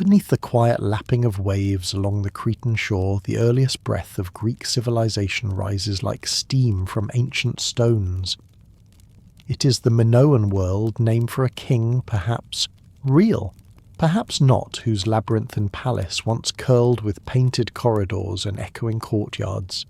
Beneath the quiet lapping of waves along the Cretan shore, the earliest breath of Greek civilization rises like steam from ancient stones. It is the Minoan world, named for a king, perhaps real, perhaps not, whose labyrinthine palace once curled with painted corridors and echoing courtyards.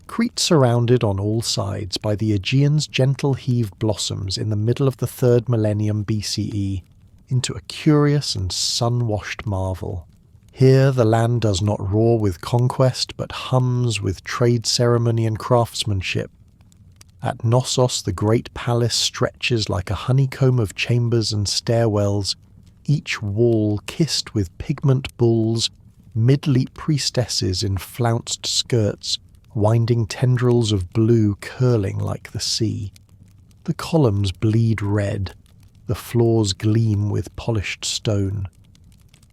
Crete surrounded on all sides by the Aegean's gentle heave blossoms in the middle of the 3rd millennium BCE into a curious and sun-washed marvel. Here the land does not roar with conquest but hums with trade ceremony and craftsmanship. At Knossos the great palace stretches like a honeycomb of chambers and stairwells, each wall kissed with pigment bulls, mid-leap priestesses in flounced skirts, winding tendrils of blue curling like the sea. The columns bleed red, the floors gleam with polished stone.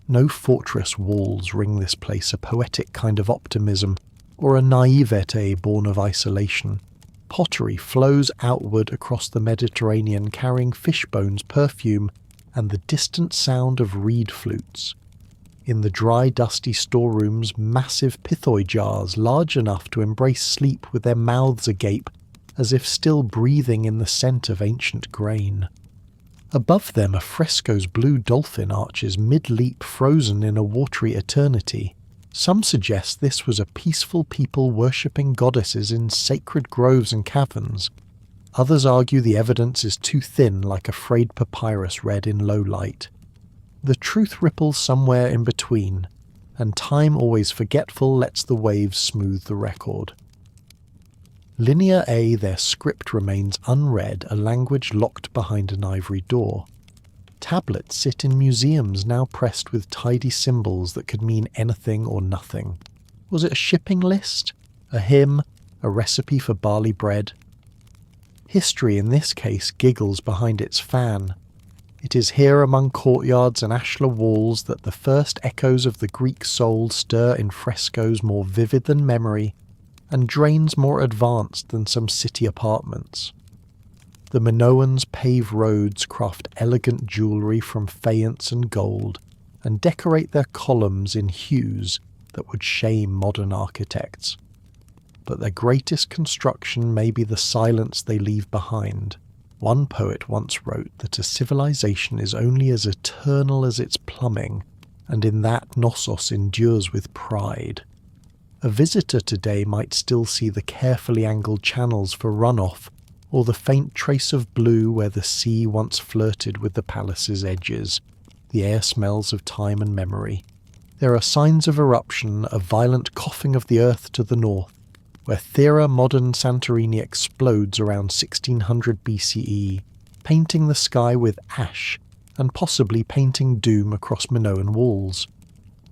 No fortress walls ring this place a poetic kind of optimism, or a naivete born of isolation. Pottery flows outward across the Mediterranean carrying fishbones perfume and the distant sound of reed flutes. In the dry, dusty storerooms, massive pithoi jars large enough to embrace sleep with their mouths agape, as if still breathing in the scent of ancient grain. Above them are frescoes blue dolphin arches mid-leap frozen in a watery eternity. Some suggest this was a peaceful people worshipping goddesses in sacred groves and caverns. Others argue the evidence is too thin, like a frayed papyrus read in low light. The truth ripples somewhere in between, and time always forgetful lets the waves smooth the record. Linear A, their script remains unread, a language locked behind an ivory door. Tablets sit in museums now pressed with tidy symbols that could mean anything or nothing. Was it a shipping list? A hymn? A recipe for barley bread? History in this case giggles behind its fan. It is here among courtyards and ashlar walls that the first echoes of the Greek soul stir in frescoes more vivid than memory, and drains more advanced than some city apartments. The Minoans pave roads, craft elegant jewellery from faience and gold, and decorate their columns in hues that would shame modern architects. But their greatest construction may be the silence they leave behind. One poet once wrote that a civilization is only as eternal as its plumbing, and in that Knossos endures with pride. A visitor today might still see the carefully angled channels for runoff, or the faint trace of blue where the sea once flirted with the palace's edges. The air smells of time and memory. There are signs of eruption, a violent coughing of the earth to the north, where Thera modern Santorini explodes around 1600 BCE, painting the sky with ash, and possibly painting doom across Minoan walls.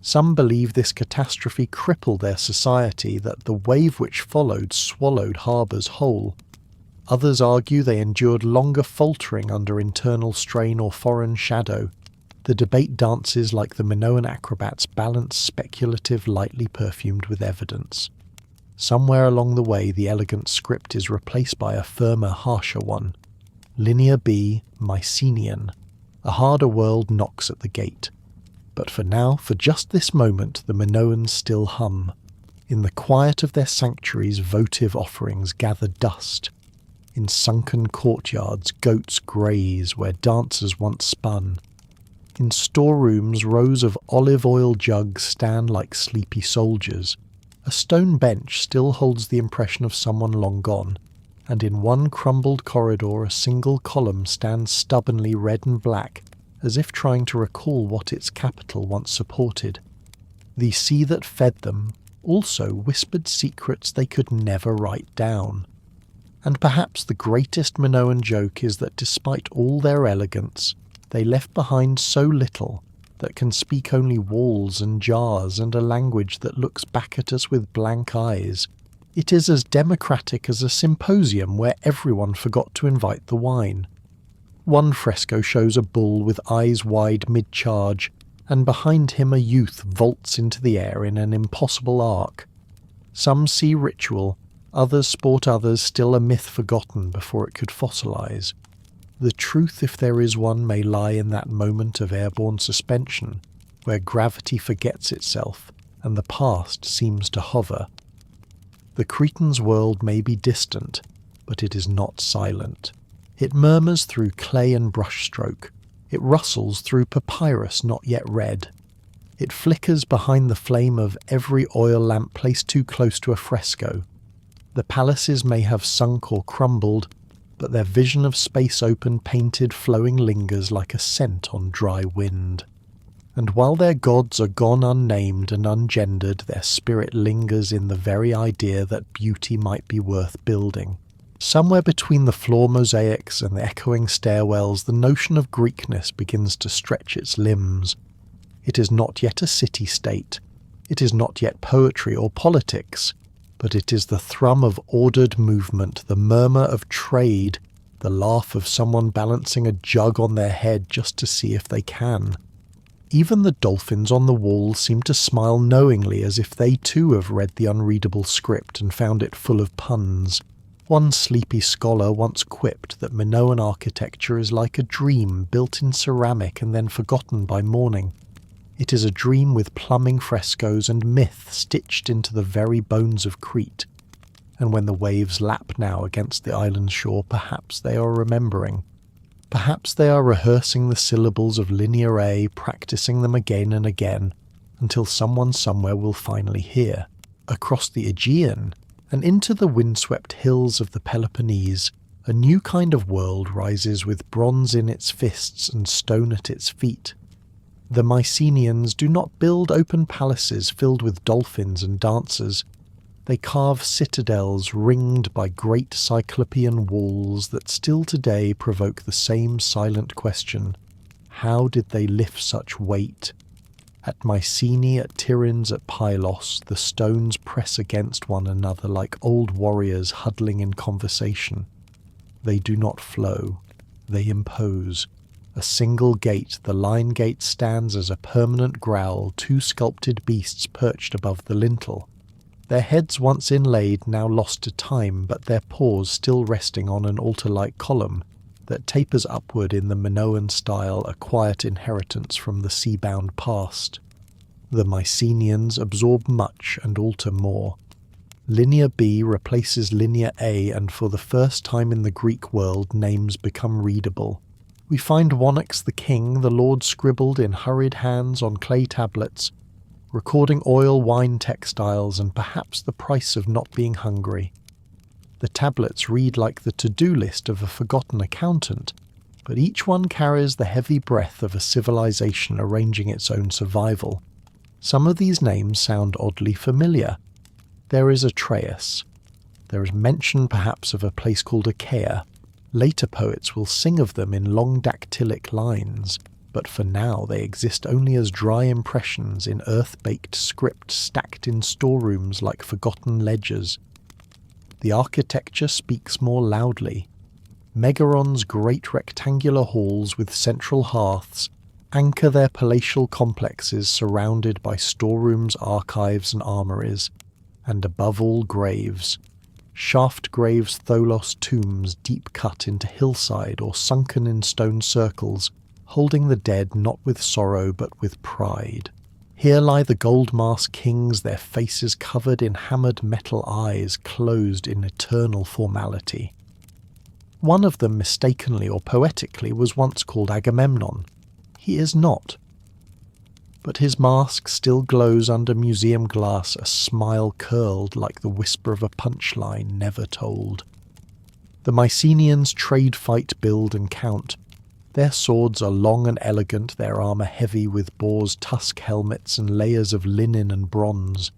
Some believe this catastrophe crippled their society, that the wave which followed swallowed harbours whole. Others argue they endured longer faltering under internal strain or foreign shadow. The debate dances like the Minoan acrobats balance speculative lightly perfumed with evidence. Somewhere along the way the elegant script is replaced by a firmer, harsher one. Linear B, Mycenaean. A harder world knocks at the gate. But for now, for just this moment, the Minoans still hum. In the quiet of their sanctuaries, votive offerings gather dust. In sunken courtyards, goats graze where dancers once spun. In storerooms, rows of olive oil jugs stand like sleepy soldiers. A stone bench still holds the impression of someone long gone, and in one crumbled corridor a single column stands stubbornly red and black, as if trying to recall what its capital once supported. The sea that fed them also whispered secrets they could never write down. And perhaps the greatest Minoan joke is that despite all their elegance, they left behind so little that can speak only walls and jars and a language that looks back at us with blank eyes. It is as democratic as a symposium where everyone forgot to invite the wine. One fresco shows a bull with eyes wide mid-charge, and behind him a youth vaults into the air in an impossible arc. Some see ritual, others sport others still a myth forgotten before it could fossilise. The truth, if there is one, may lie in that moment of airborne suspension, where gravity forgets itself and the past seems to hover. The Cretan's world may be distant, but it is not silent. It murmurs through clay and brushstroke. It rustles through papyrus not yet read. It flickers behind the flame of every oil lamp placed too close to a fresco. The palaces may have sunk or crumbled, but their vision of space open painted flowing lingers like a scent on dry wind. And while their gods are gone unnamed and ungendered, their spirit lingers in the very idea that beauty might be worth building. Somewhere between the floor mosaics and the echoing stairwells, the notion of Greekness begins to stretch its limbs. It is not yet a city-state. It is not yet poetry or politics. But it is the thrum of ordered movement, the murmur of trade, the laugh of someone balancing a jug on their head just to see if they can. Even the dolphins on the wall seem to smile knowingly, as if they too have read the unreadable script and found it full of puns. One sleepy scholar once quipped that Minoan architecture is like a dream built in ceramic and then forgotten by morning. It is a dream with plumbing frescoes and myth stitched into the very bones of Crete. And when the waves lap now against the island's shore, perhaps they are remembering. Perhaps they are rehearsing the syllables of Linear A, practicing them again and again, until someone somewhere will finally hear. Across the Aegean, and into the windswept hills of the Peloponnese, a new kind of world rises with bronze in its fists and stone at its feet. The Mycenaeans do not build open palaces filled with dolphins and dancers. They carve citadels ringed by great cyclopean walls that still today provoke the same silent question: how did they lift such weight? At Mycenae, at Tiryns, at Pylos, the stones press against one another like old warriors huddling in conversation. They do not flow, they impose. A single gate, the line gate, stands as a permanent growl, two sculpted beasts perched above the lintel. Their heads once inlaid, now lost to time, but their paws still resting on an altar-like column that tapers upward in the Minoan style, a quiet inheritance from the sea-bound past. The Mycenaeans absorb much and alter more. Linear B replaces Linear A, and for the first time in the Greek world, names become readable. We find Wanax the king, the lord scribbled in hurried hands on clay tablets, recording oil wine textiles and perhaps the price of not being hungry. The tablets read like the to-do list of a forgotten accountant, but each one carries the heavy breath of a civilization arranging its own survival. Some of these names sound oddly familiar. There is Atreus. There is mention perhaps of a place called Achaia. Later poets will sing of them in long dactylic lines, but for now they exist only as dry impressions in earth-baked script stacked in storerooms like forgotten ledgers. The architecture speaks more loudly. Megaron's great rectangular halls with central hearths anchor their palatial complexes surrounded by storerooms, archives and armories, and above all graves. Shaft graves, tholos tombs deep cut into hillside or sunken in stone circles, holding the dead not with sorrow but with pride. Here lie the gold-masked kings, their faces covered in hammered metal eyes closed in eternal formality. One of them, mistakenly or poetically, was once called Agamemnon. He is not. But his mask still glows under museum glass, a smile curled like the whisper of a punchline never told. The Mycenaeans trade, fight, build and count. Their swords are long and elegant, their armour heavy with boar's tusk helmets and layers of linen and bronze.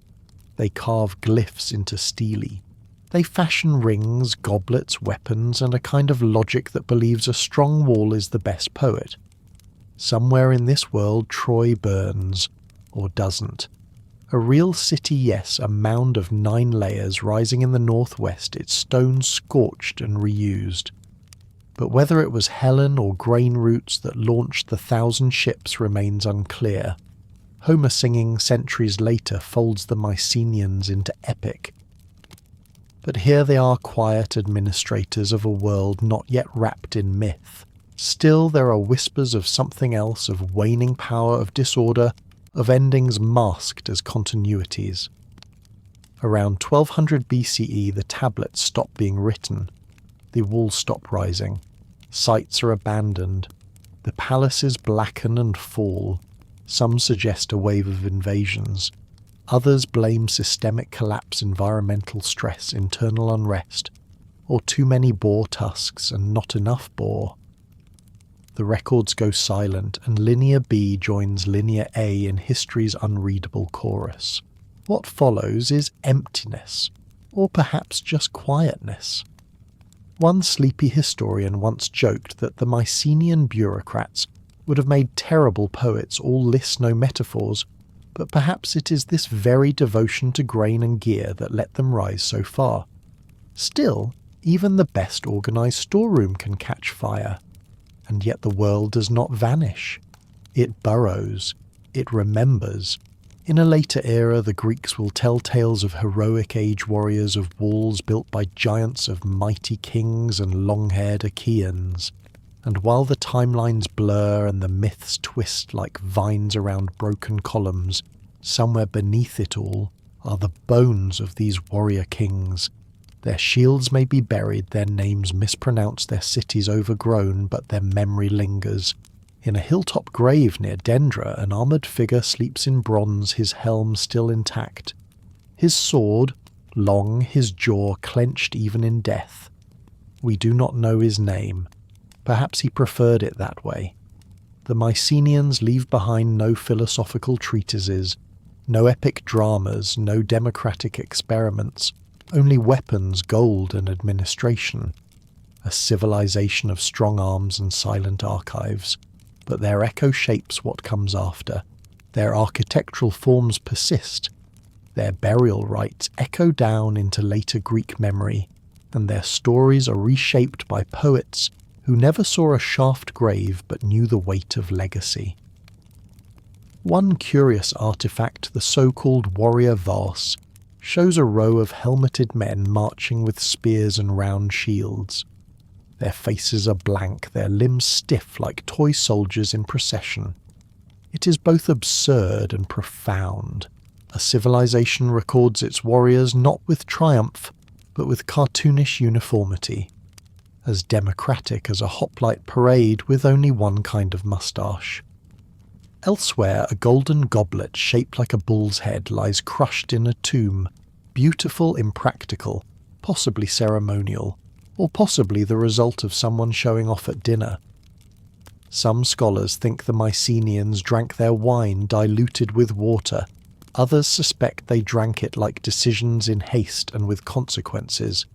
They carve glyphs into stele. They fashion rings, goblets, weapons, and a kind of logic that believes a strong wall is the best poet. Somewhere in this world Troy burns, or doesn't. A real city, yes, a mound of 9 layers rising in the northwest, its stones scorched and reused. But whether it was Helen or grain roots that launched the 1,000 ships remains unclear. Homer singing centuries later folds the Mycenaeans into epic. But here they are, quiet administrators of a world not yet wrapped in myth. Still there are whispers of something else, of waning power, of disorder, of endings masked as continuities. Around 1200 BCE, the tablets stop being written, the walls stop rising, sites are abandoned, the palaces blacken and fall. Some suggest a wave of invasions. Others blame systemic collapse, environmental stress, internal unrest, or too many boar tusks and not enough boar. The records go silent, and Linear B joins Linear A in history's unreadable chorus. What follows is emptiness, or perhaps just quietness. One sleepy historian once joked that the Mycenaean bureaucrats would have made terrible poets, all lists no metaphors, but perhaps it is this very devotion to grain and gear that let them rise so far. Still, even the best organised storeroom can catch fire, and yet the world does not vanish. It burrows, it remembers. In a later era, the Greeks will tell tales of heroic age warriors, of walls built by giants, of mighty kings and long-haired Achaeans. And while the timelines blur and the myths twist like vines around broken columns, somewhere beneath it all are the bones of these warrior kings. Their shields may be buried, their names mispronounced, their cities overgrown, but their memory lingers. In a hilltop grave near Dendra, an armoured figure sleeps in bronze, his helm still intact. His sword, long, his jaw clenched even in death. We do not know his name. Perhaps he preferred it that way. The Mycenaeans leave behind no philosophical treatises, no epic dramas, no democratic experiments, only weapons, gold, and administration. A civilization of strong arms and silent archives. But their echo shapes what comes after. Their architectural forms persist. Their burial rites echo down into later Greek memory, and their stories are reshaped by poets who never saw a shaft grave but knew the weight of legacy. One curious artifact, the so-called warrior vase, shows a row of helmeted men marching with spears and round shields. Their faces are blank, their limbs stiff like toy soldiers in procession. It is both absurd and profound. A civilization records its warriors not with triumph, but with cartoonish uniformity. As democratic as a hoplite parade with only one kind of moustache. Elsewhere, a golden goblet shaped like a bull's head lies crushed in a tomb, beautiful, impractical, possibly ceremonial, or possibly the result of someone showing off at dinner. Some scholars think the Mycenaeans drank their wine diluted with water. Others suspect they drank it like decisions in haste and with consequences.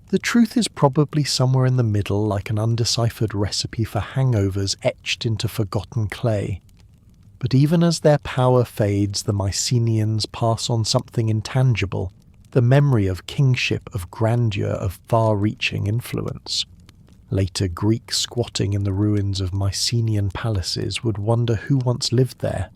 The truth is probably somewhere in the middle, like an undeciphered recipe for hangovers etched into forgotten clay. But even as their power fades, the Mycenaeans pass on something intangible, the memory of kingship, of grandeur, of far-reaching influence. Later Greeks squatting in the ruins of Mycenaean palaces would wonder who once lived there.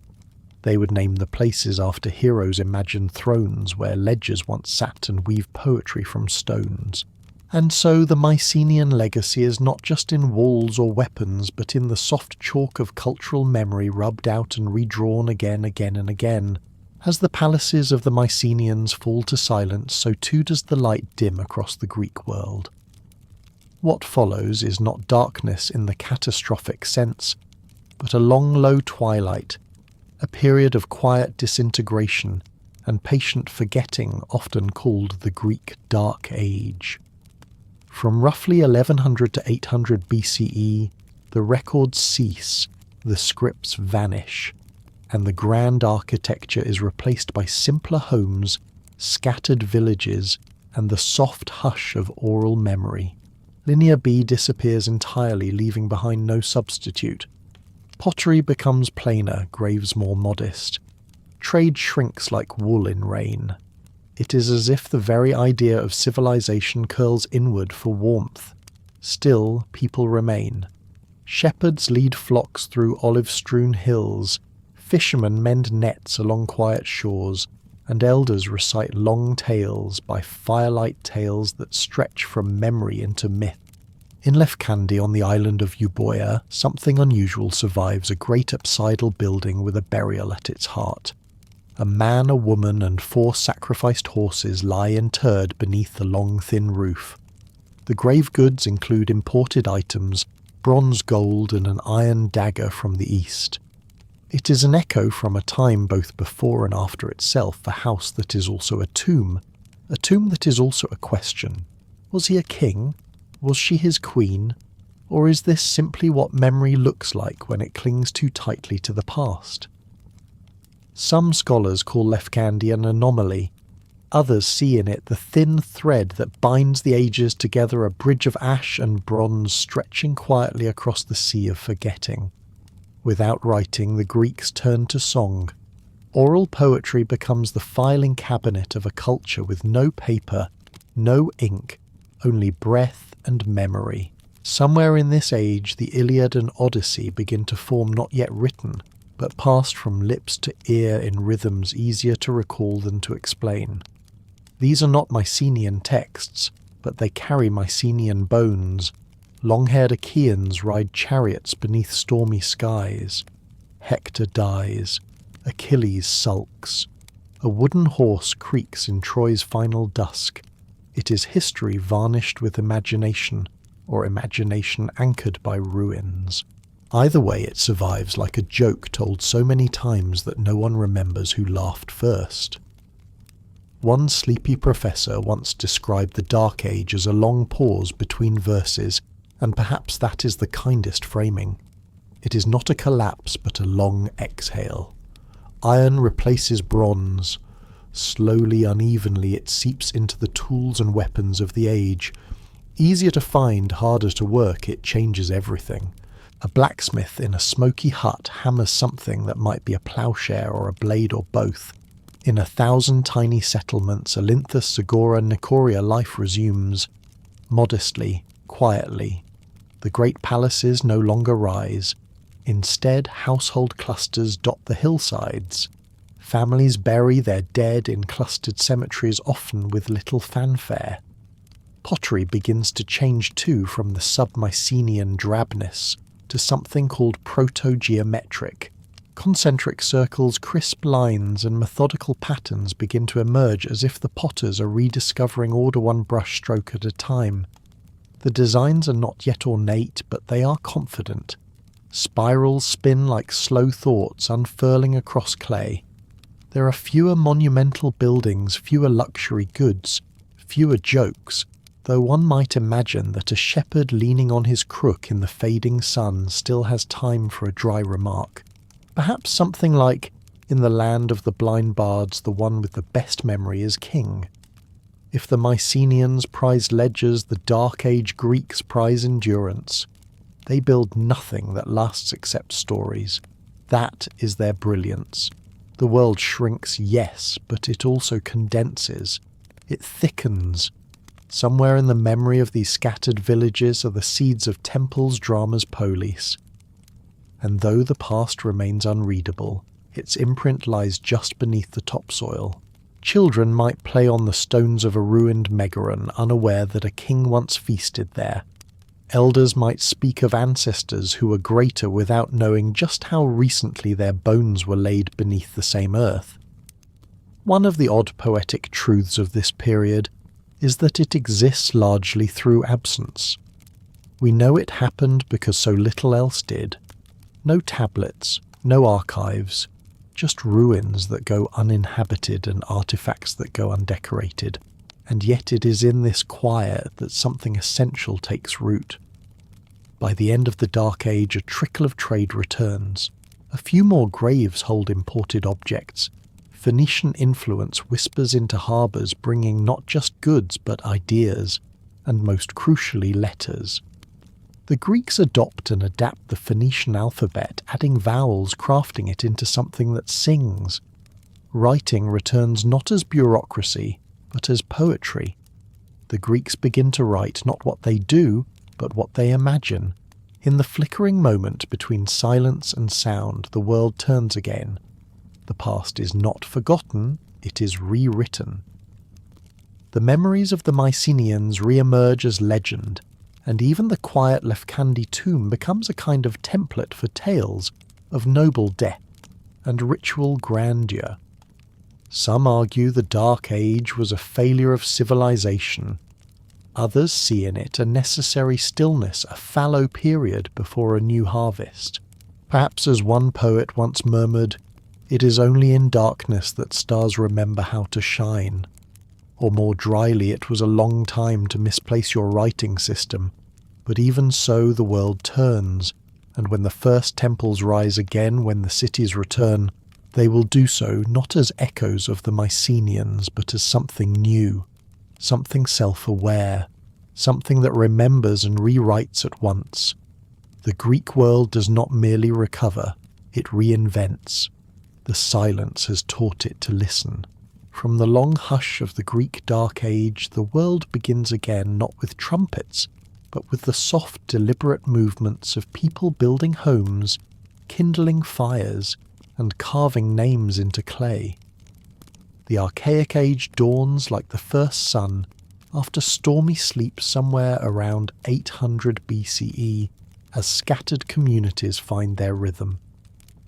They would name the places after heroes' imagined thrones where ledgers once sat and weave poetry from stones. And so the Mycenaean legacy is not just in walls or weapons, but in the soft chalk of cultural memory rubbed out and redrawn again and again. As the palaces of the Mycenaeans fall to silence, so too does the light dim across the Greek world. What follows is not darkness in the catastrophic sense, but a long low twilight, a period of quiet disintegration and patient forgetting often called the Greek Dark Age. From roughly 1100 to 800 BCE, the records cease, the scripts vanish, and the grand architecture is replaced by simpler homes, scattered villages, and the soft hush of oral memory. Linear B disappears entirely, leaving behind no substitute. Pottery becomes plainer, graves more modest. Trade shrinks like wool in rain. It is as if the very idea of civilization curls inward for warmth. Still, people remain. Shepherds lead flocks through olive-strewn hills, fishermen mend nets along quiet shores, and elders recite long tales by firelight tales that stretch from memory into myth. In Lefkandi on the island of Euboea, something unusual survives a great apsidal building with a burial at its heart. A man, a woman, and 4 sacrificed horses lie interred beneath the long, thin roof. The grave goods include imported items, bronze gold and an iron dagger from the east. It is an echo from a time both before and after itself, a house that is also a tomb that is also a question. Was he a king? Was she his queen? Or is this simply what memory looks like when it clings too tightly to the past? Some scholars call Lefkandi an anomaly. Others see in it the thin thread that binds the ages together, a bridge of ash and bronze stretching quietly across the sea of forgetting. Without writing, the Greeks turned to song. Oral poetry becomes the filing cabinet of a culture with no paper, no ink, only breath and memory. Somewhere in this age, the Iliad and Odyssey begin to form not yet written, but passed from lips to ear in rhythms easier to recall than to explain. These are not Mycenaean texts, but they carry Mycenaean bones. Long-haired Achaeans ride chariots beneath stormy skies. Hector dies. Achilles sulks. A wooden horse creaks in Troy's final dusk. It is history varnished with imagination, or imagination anchored by ruins. Either way, it survives like a joke told so many times that no one remembers who laughed first. One sleepy professor once described the Dark Age as a long pause between verses, and perhaps that is the kindest framing. It is not a collapse, but a long exhale. Iron replaces bronze. Slowly, unevenly, it seeps into the tools and weapons of the age. Easier to find, harder to work, it changes everything. A blacksmith in a smoky hut hammers something that might be a ploughshare or a blade or both. In 1,000 tiny settlements, Olynthus, Zagora, Nicoria, life resumes. Modestly, quietly. The great palaces no longer rise. Instead, household clusters dot the hillsides. Families bury their dead in clustered cemeteries, often with little fanfare. Pottery begins to change too, from the sub-Mycenaean drabness to something called proto-geometric. Concentric circles, crisp lines, and methodical patterns begin to emerge as if the potters are rediscovering order one brush stroke at a time. The designs are not yet ornate, but they are confident. Spirals spin like slow thoughts unfurling across clay. There are fewer monumental buildings, fewer luxury goods, fewer jokes, though one might imagine that a shepherd leaning on his crook in the fading sun still has time for a dry remark. Perhaps something like, "In the land of the blind bards, the one with the best memory is king." If the Mycenaeans prized ledgers, the Dark Age Greeks prize endurance. They build nothing that lasts except stories. That is their brilliance. The world shrinks, yes, but it also condenses. It thickens. Somewhere in the memory of these scattered villages are the seeds of temples, dramas, polis. And though the past remains unreadable, its imprint lies just beneath the topsoil. Children might play on the stones of a ruined Megaron, unaware that a king once feasted there. Elders might speak of ancestors who were greater without knowing just how recently their bones were laid beneath the same earth. One of the odd poetic truths of this period is that it exists largely through absence. We know it happened because so little else did. No tablets, no archives, just ruins that go uninhabited and artifacts that go undecorated. And yet it is in this quiet that something essential takes root. By the end of the Dark Age, a trickle of trade returns. A few more graves hold imported objects. Phoenician influence whispers into harbours, bringing not just goods but ideas, and most crucially letters. The Greeks adopt and adapt the Phoenician alphabet, adding vowels, crafting it into something that sings. Writing returns not as bureaucracy, but as poetry. The Greeks begin to write not what they do, but what they imagine. In the flickering moment between silence and sound, the world turns again. The past is not forgotten, it is rewritten. The memories of the Mycenaeans re-emerge as legend. and even the quiet Lefkandi tomb becomes a kind of template for tales of noble death and ritual grandeur. Some argue the Dark Age was a failure of civilization. Others see in it a necessary stillness, a fallow period before a new harvest. Perhaps, as one poet once murmured, "It is only in darkness that stars remember how to shine." Or more dryly, it was a long time to misplace your writing system, but even so the world turns, and when the first temples rise again, when the cities return, they will do so not as echoes of the Mycenaeans, but as something new, something self-aware, something that remembers and rewrites at once. The Greek world does not merely recover, it reinvents. The silence has taught it to listen. From the long hush of the Greek Dark Age, the world begins again not with trumpets, but with the soft, deliberate movements of people building homes, kindling fires, and carving names into clay. The Archaic Age dawns like the first sun after stormy sleep somewhere around 800 BCE, as scattered communities find their rhythm.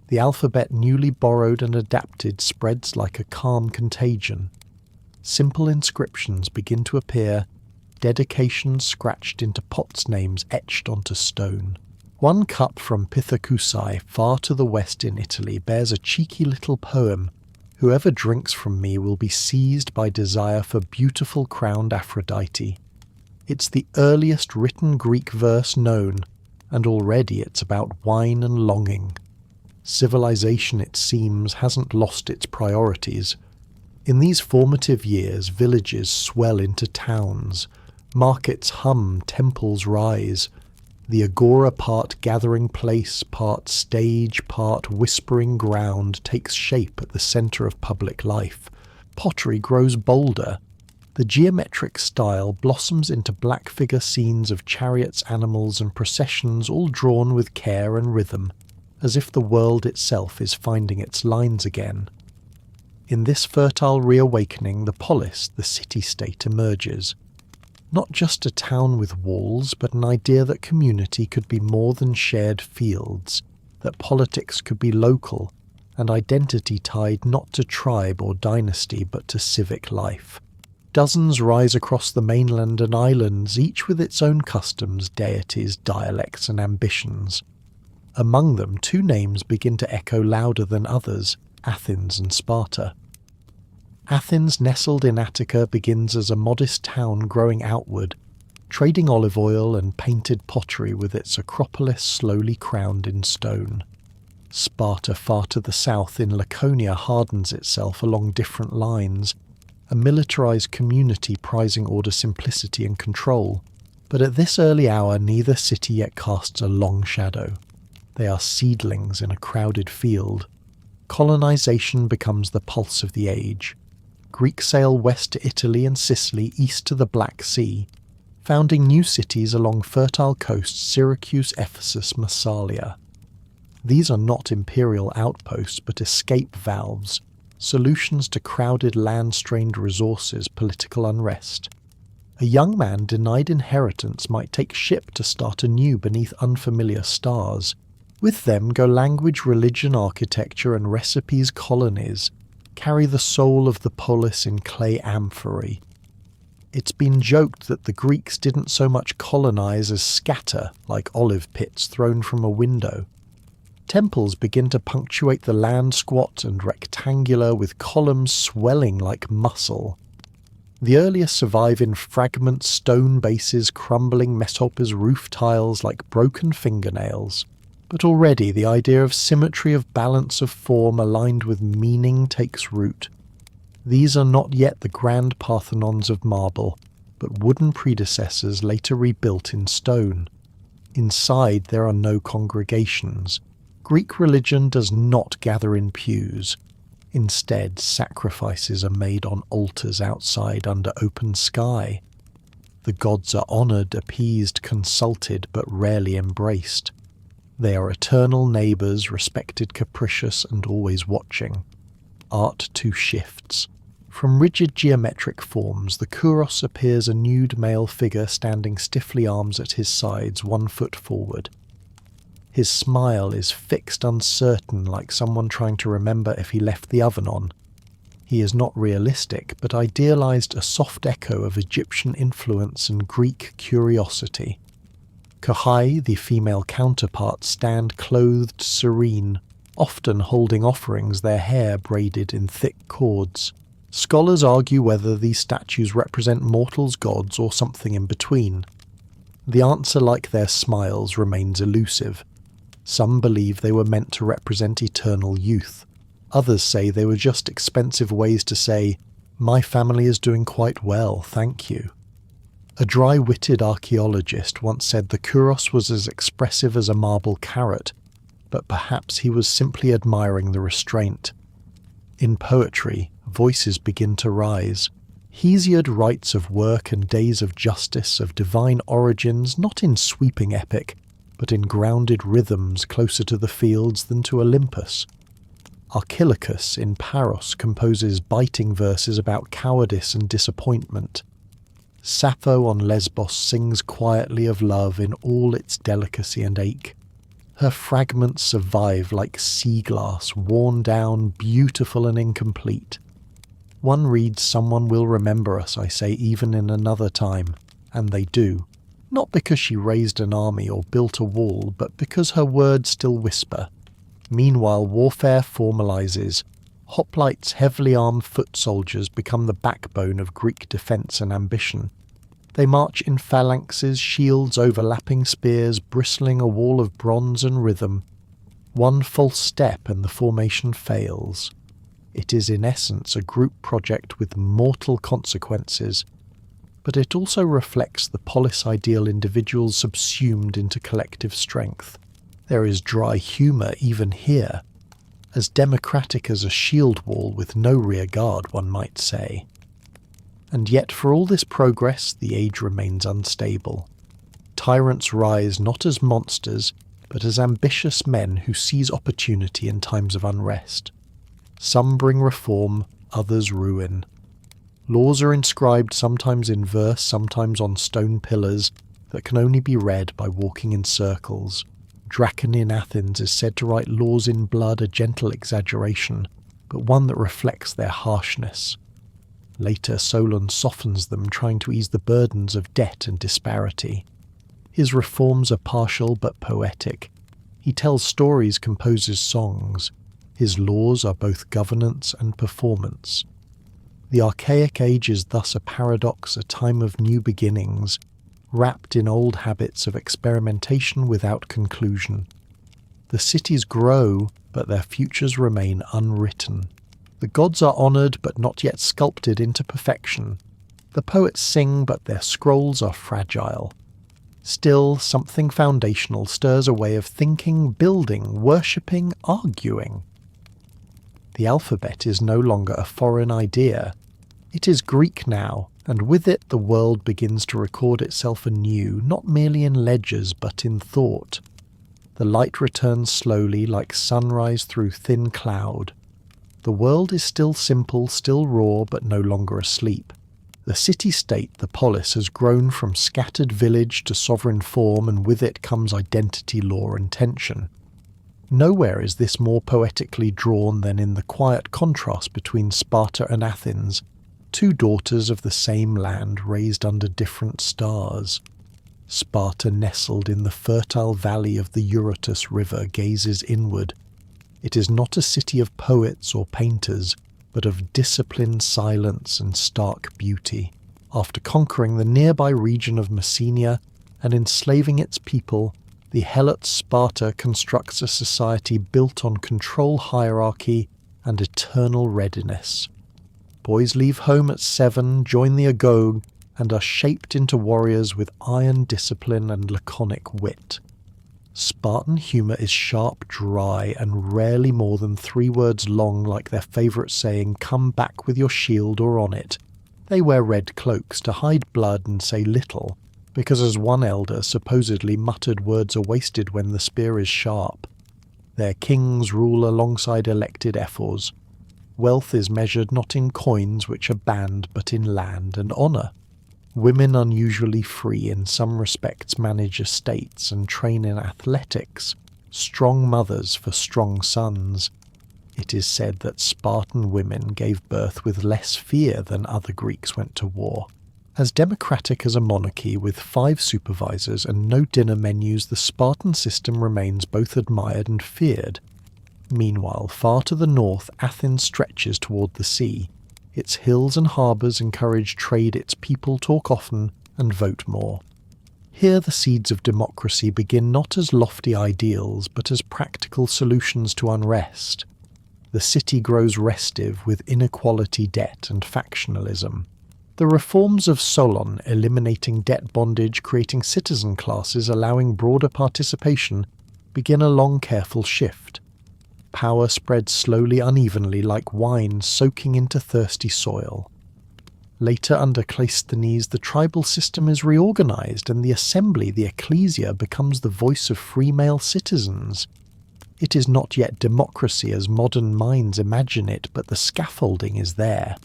The alphabet newly borrowed and adapted spreads like a calm contagion. Simple inscriptions begin to appear, dedications scratched into pots, names etched onto stone. One cup from Pithecusae, far to the west in Italy, bears a cheeky little poem. Whoever drinks from me will be seized by desire for beautiful crowned Aphrodite. It's the earliest written Greek verse known, and already it's about wine and longing. Civilization, it seems, hasn't lost its priorities. In these formative years, villages swell into towns, markets hum, temples rise. The agora, part gathering place, part stage, part whispering ground, takes shape at the centre of public life. Pottery grows bolder. The geometric style blossoms into black figure scenes of chariots, animals, and processions, all drawn with care and rhythm, as if the world itself is finding its lines again. In this fertile reawakening, the polis, the city-state, emerges. Not just a town with walls, but an idea that community could be more than shared fields, that politics could be local, and identity tied not to tribe or dynasty, but to civic life. Dozens rise across the mainland and islands, each with its own customs, deities, dialects, and ambitions. Among them, two names begin to echo louder than others, Athens and Sparta. Athens, nestled in Attica, begins as a modest town growing outward, trading olive oil and painted pottery with its acropolis slowly crowned in stone. Sparta, far to the south in Laconia, hardens itself along different lines, a militarized community prizing order, simplicity and control. But at this early hour, neither city yet casts a long shadow. They are seedlings in a crowded field. Colonization becomes the pulse of the age. Greeks sail west to Italy and Sicily, east to the Black Sea, founding new cities along fertile coasts, Syracuse, Ephesus, Massalia. These are not imperial outposts, but escape valves, solutions to crowded land-strained resources, political unrest. A young man denied inheritance might take ship to start anew beneath unfamiliar stars. With them go language, religion, architecture, and recipes. Colonies carry the soul of the polis in clay amphorae. It's been joked that the Greeks didn't so much colonize as scatter, like olive pits thrown from a window. Temples begin to punctuate the land, squat and rectangular, with columns swelling like muscle. The earliest survive in fragments, stone bases crumbling Mesopa's roof tiles like broken fingernails. But already the idea of symmetry, of balance of form aligned with meaning takes root. These are not yet the grand Parthenons of marble, but wooden predecessors later rebuilt in stone. Inside there are no congregations. Greek religion does not gather in pews. Instead, sacrifices are made on altars outside under open sky. The gods are honoured, appeased, consulted, but rarely embraced. They are eternal neighbours, respected, capricious, and always watching. Art too shifts. From rigid geometric forms, the kouros appears a nude male figure standing stiffly, arms at his sides, 1 foot forward. His smile is fixed, uncertain, like someone trying to remember if he left the oven on. He is not realistic, but idealized, a soft echo of Egyptian influence and Greek curiosity. Kahai, the female counterpart, stand clothed serene, often holding offerings, their hair braided in thick cords. Scholars argue whether these statues represent mortals, gods, or something in between. The answer, like their smiles, remains elusive. Some believe they were meant to represent eternal youth. Others say they were just expensive ways to say, "My family is doing quite well, thank you." A dry-witted archaeologist once said the kouros was as expressive as a marble carrot, but perhaps he was simply admiring the restraint. In poetry, voices begin to rise. Hesiod writes of work and days of justice, of divine origins, not in sweeping epic, but in grounded rhythms closer to the fields than to Olympus. Archilochus in Paros composes biting verses about cowardice and disappointment. Sappho on Lesbos sings quietly of love in all its delicacy and ache. Her fragments survive like sea glass, worn down, beautiful and incomplete. One reads, "Someone will remember us," I say, even in another time, and they do. Not because she raised an army or built a wall, but because her words still whisper. Meanwhile, warfare formalizes. Hoplites' heavily armed foot soldiers become the backbone of Greek defence and ambition. They march in phalanxes, shields overlapping spears, bristling a wall of bronze and rhythm. One false step and the formation fails. It is in essence a group project with mortal consequences, but it also reflects the polis-ideal individuals subsumed into collective strength. There is dry humour even here, as democratic as a shield wall with no rear guard, one might say. And yet for all this progress, the age remains unstable. Tyrants rise not as monsters, but as ambitious men who seize opportunity in times of unrest. Some bring reform, others ruin. Laws are inscribed sometimes in verse, sometimes on stone pillars that can only be read by walking in circles. Draken in Athens is said to write laws in blood, a gentle exaggeration, but one that reflects their harshness. Later, Solon softens them, trying to ease the burdens of debt and disparity. His reforms are partial but poetic. He tells stories, composes songs. His laws are both governance and performance. The archaic age is thus a paradox, a time of new beginnings, wrapped in old habits of experimentation without conclusion. The cities grow, but their futures remain unwritten. The gods are honoured, but not yet sculpted into perfection. The poets sing, but their scrolls are fragile. Still, something foundational stirs a way of thinking, building, worshipping, arguing. The alphabet is no longer a foreign idea. It is Greek now, and with it the world begins to record itself anew, not merely in ledgers, but in thought. The light returns slowly, like sunrise through thin cloud. The world is still simple, still raw, but no longer asleep. The city-state, the polis, has grown from scattered village to sovereign form, and with it comes identity, law, and tension. Nowhere is this more poetically drawn than in the quiet contrast between Sparta and Athens, two daughters of the same land raised under different stars. Sparta, nestled in the fertile valley of the Eurotas River, gazes inward. It is not a city of poets or painters, but of disciplined silence and stark beauty. After conquering the nearby region of Messenia and enslaving its people, the Helot Sparta constructs a society built on control hierarchy and eternal readiness. Boys leave home at 7, join the agoge, and are shaped into warriors with iron discipline and laconic wit. Spartan humour is sharp, dry, and rarely more than 3 words long, like their favourite saying, "Come back with your shield or on it." They wear red cloaks to hide blood and say little, because as one elder supposedly muttered, words are wasted when the spear is sharp. Their kings rule alongside elected ephors. Wealth is measured not in coins which are banned, but in land and honour. Women unusually free in some respects manage estates and train in athletics, strong mothers for strong sons. It is said that Spartan women gave birth with less fear than other Greeks went to war. As democratic as a monarchy with 5 supervisors and no dinner menus, the Spartan system remains both admired and feared. Meanwhile, far to the north, Athens stretches toward the sea. Its hills and harbours encourage trade, its people talk often and vote more. Here the seeds of democracy begin not as lofty ideals, but as practical solutions to unrest. The city grows restive with inequality, debt and factionalism. The reforms of Solon, eliminating debt bondage, creating citizen classes, allowing broader participation, begin a long careful shift. Power spreads slowly, unevenly, like wine soaking into thirsty soil. Later, under Cleisthenes, the tribal system is reorganized, and the assembly, the ecclesia, becomes the voice of free male citizens. It is not yet democracy as modern minds imagine it, but the scaffolding is there.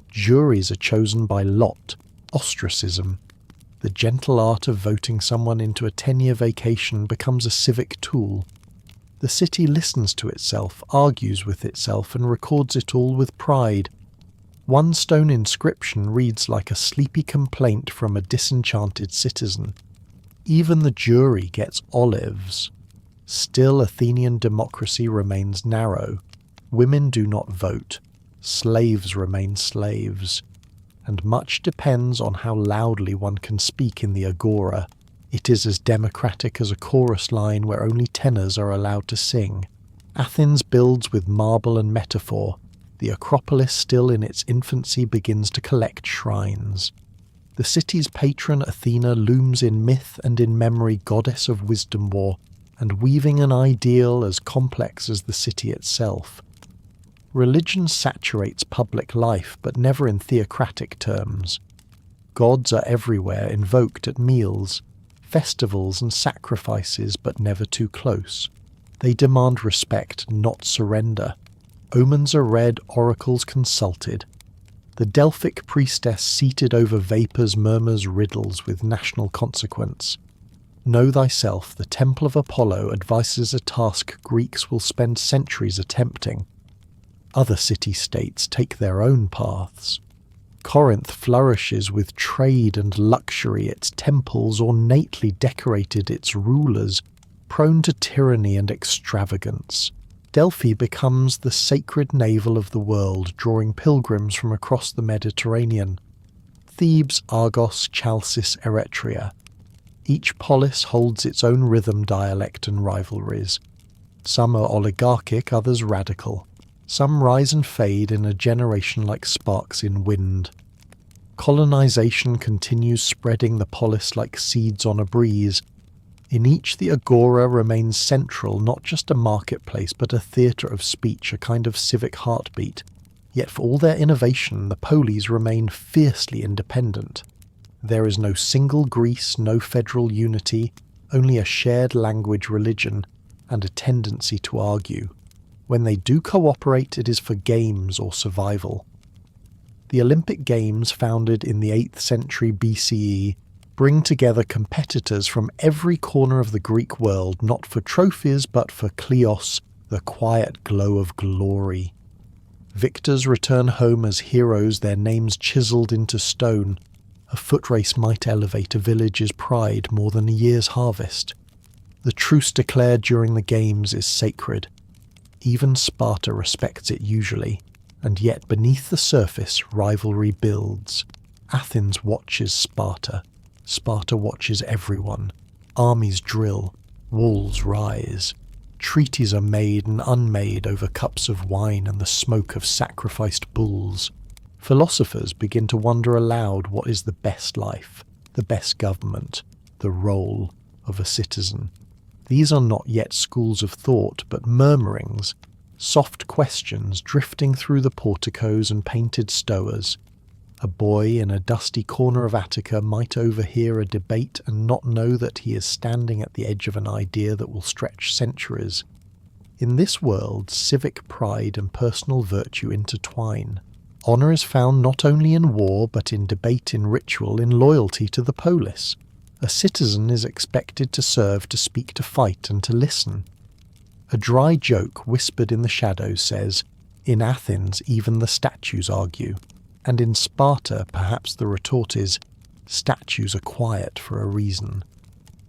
Juries are chosen by lot, ostracism. The gentle art of voting someone into a 10-year vacation becomes a civic tool. The city listens to itself, argues with itself, and records it all with pride. One stone inscription reads like a sleepy complaint from a disenchanted citizen. Even the jury gets olives. Still, Athenian democracy remains narrow. Women do not vote. Slaves remain slaves. And much depends on how loudly one can speak in the agora. It is as democratic as a chorus line where only tenors are allowed to sing. Athens builds with marble and metaphor. The Acropolis, still in its infancy, begins to collect shrines. The city's patron Athena looms in myth and in memory, goddess of wisdom war, and weaving an ideal as complex as the city itself. Religion saturates public life, but never in theocratic terms. Gods are everywhere, invoked at meals, festivals and sacrifices, but never too close. They demand respect, not surrender. Omens are read, oracles consulted. The Delphic priestess seated over vapours murmurs riddles with national consequence. Know thyself, the temple of Apollo advises a task Greeks will spend centuries attempting. Other city-states take their own paths. Corinth flourishes with trade and luxury, its temples ornately decorated, its rulers prone to tyranny and extravagance. Delphi becomes the sacred navel of the world, drawing pilgrims from across the Mediterranean. Thebes, Argos, Chalcis, Eretria. Each polis holds its own rhythm, dialect and rivalries. Some are oligarchic, others radical. Some rise and fade in a generation like sparks in wind. Colonization continues, spreading the polis like seeds on a breeze. In each the agora remains central, not just a marketplace, but a theatre of speech, a kind of civic heartbeat. Yet for all their innovation, the polis remain fiercely independent. There is no single Greece, no federal unity, only a shared language, religion, and a tendency to argue. When they do cooperate, it is for games or survival. The Olympic Games, founded in the 8th century BCE, bring together competitors from every corner of the Greek world, not for trophies but for kleos, the quiet glow of glory. Victors return home as heroes, their names chiselled into stone. A foot race might elevate a village's pride more than a year's harvest. The truce declared during the games is sacred. Even Sparta respects it usually, and yet beneath the surface rivalry builds. Athens watches Sparta. Sparta watches everyone. Armies drill. Walls rise. Treaties are made and unmade over cups of wine and the smoke of sacrificed bulls. Philosophers begin to wonder aloud what is the best life, the best government, the role of a citizen. These are not yet schools of thought, but murmurings, soft questions drifting through the porticos and painted stoas. A boy in a dusty corner of Attica might overhear a debate and not know that he is standing at the edge of an idea that will stretch centuries. In this world, civic pride and personal virtue intertwine. Honour is found not only in war, but in debate, in ritual, in loyalty to the polis. A citizen is expected to serve, to speak, to fight, and to listen. A dry joke whispered in the shadows says, "In Athens even the statues argue." And in Sparta perhaps the retort is, "Statues are quiet for a reason."